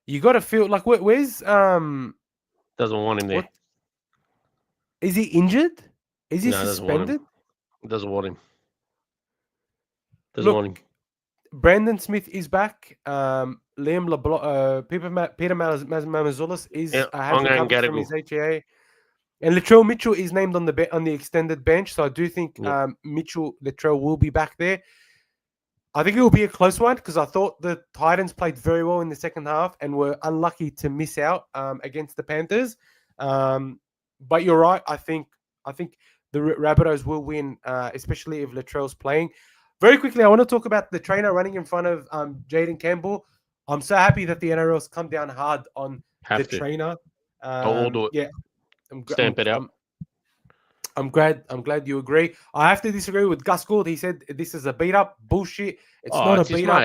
You got to feel like where's
doesn't want him there.
Is he injured? Is he suspended?
Doesn't want him. Doesn't want him.
Brandon Smith is back. Liam LeBlanc, Peter Mamazoulis is has recovered from his HAA. And Latrell Mitchell is named on the extended bench, so I do think Latrell will be back there. I think it will be a close one because I thought the Titans played very well in the second half and were unlucky to miss out against the Panthers. But you're right. I think the Rabbitohs will win, especially if Latrell's playing. Very quickly, I want to talk about the trainer running in front of Jaden Campbell. I'm so happy that the NRL's come down hard on the trainer.
I'll do it.
Yeah.
Stamp it out.
I'm glad you agree. I have to disagree with Gus Gould. He said this is a beat up. Bullshit. It's not a beat up.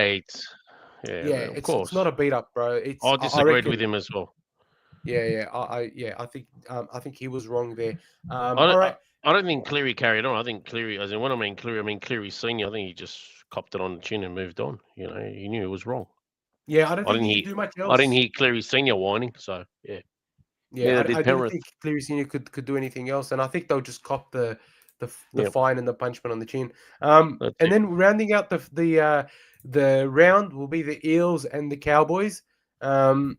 It's
not a beat up, bro.
I disagreed with him as well.
I think he was wrong there.
I don't think Cleary carried on. I think Cleary, as in when I mean Cleary Senior, I think he just copped it on the chin and moved on. You know, he knew it was wrong.
Yeah, I don't think he could do much else.
I didn't hear Cleary Senior whining, so yeah.
Yeah, I didn't think Cleary Senior could do anything else, and I think they'll just cop the fine and the punishment on the chin. And then rounding out the round will be the Eels and the Cowboys. How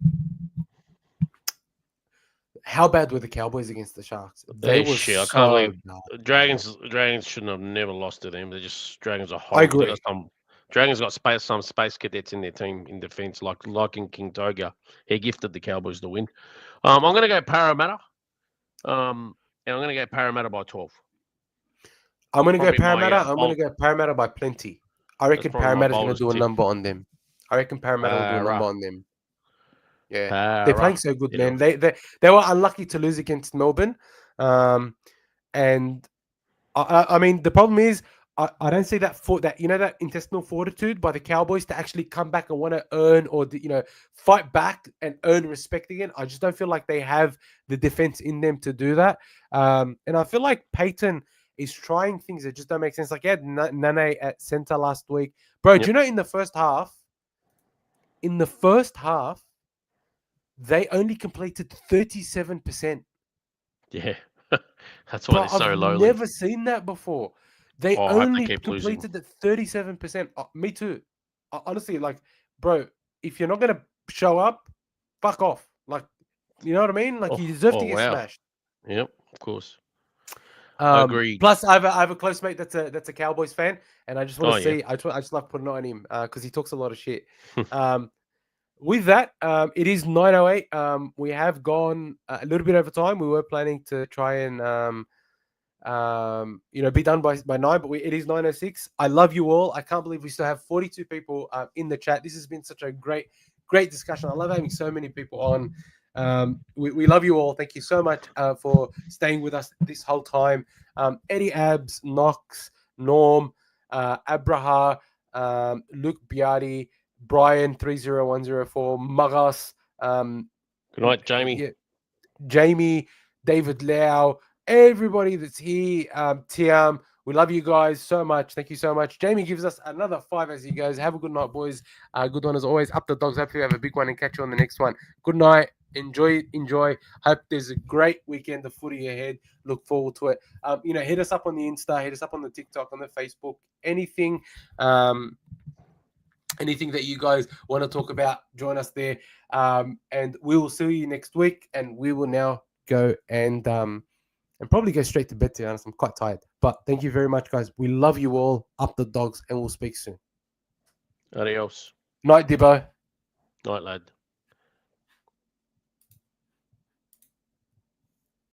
bad were the Cowboys against the Sharks?
They were shit. I can't believe Dragons shouldn't have never lost to them. They're just Dragons are horrible.
I agree.
Dragons got some space cadets in their team in defence, like in King Toga. He gifted the Cowboys the win. I'm going to go Parramatta. And I'm going to go Parramatta by 12.
I'm going to go
Probably
Parramatta.
my,
I'm going to go Parramatta by plenty. I reckon
probably my
Parramatta's going to
boldest
do a
tip.
number on them. I reckon Parramatta will do a number
Para.
on them. Yeah,
Para.
they're playing so good,
Yeah.
man. They were unlucky to lose against Melbourne, and I mean the problem is I don't see that that intestinal fortitude by the Cowboys to actually come back and want to earn or fight back and earn respect again. I just don't feel like they have the defense in them to do that, and I feel like Peyton is trying things that just don't make sense. Like he had Nane at center last week, bro.
Yep.
Do you know in the first half? They only completed 37%.
Yeah. That's why they're so lowly.
I've never seen that before. They only completed at 37%. Me too. Honestly, like, bro, if you're not going to show up, fuck off. Like, you know what I mean? Like, you deserve to get smashed.
Yep, of course. Agreed.
Plus, I have a close mate that's a Cowboys fan, and I just want to see. I just love putting it on him because he talks a lot of shit. With that, it is 9:08. We have gone a little bit over time. We were planning to try and be done by 9, but it is 9:06. I love you all. I can't believe we still have 42 people in the chat. This has been such a great discussion. I love having so many people on. We love you all. Thank you so much for staying with us this whole time. Eddie Abs, Knox, Norm, Abraha, Luke Biardi, Brian 30104, Magas.
Good night, Jamie.
Yeah, Jamie, David Lau, everybody that's here. Tiam, we love you guys so much. Thank you so much. Jamie gives us another 5 as he goes. Have a good night, boys. Good one as always. Up the dogs. Hopefully, we have a big one and catch you on the next one. Good night. Enjoy. Hope there's a great weekend of footy ahead. Look forward to it. Hit us up on the Insta, hit us up on the TikTok, on the Facebook, anything. Anything that you guys want to talk about, join us there. And we will see you next week. And we will now go and probably go straight to bed, to be honest. I'm quite tired. But thank you very much, guys. We love you all. Up the dogs, and we'll speak soon.
Adios.
Night, Dibbo.
Night, lad.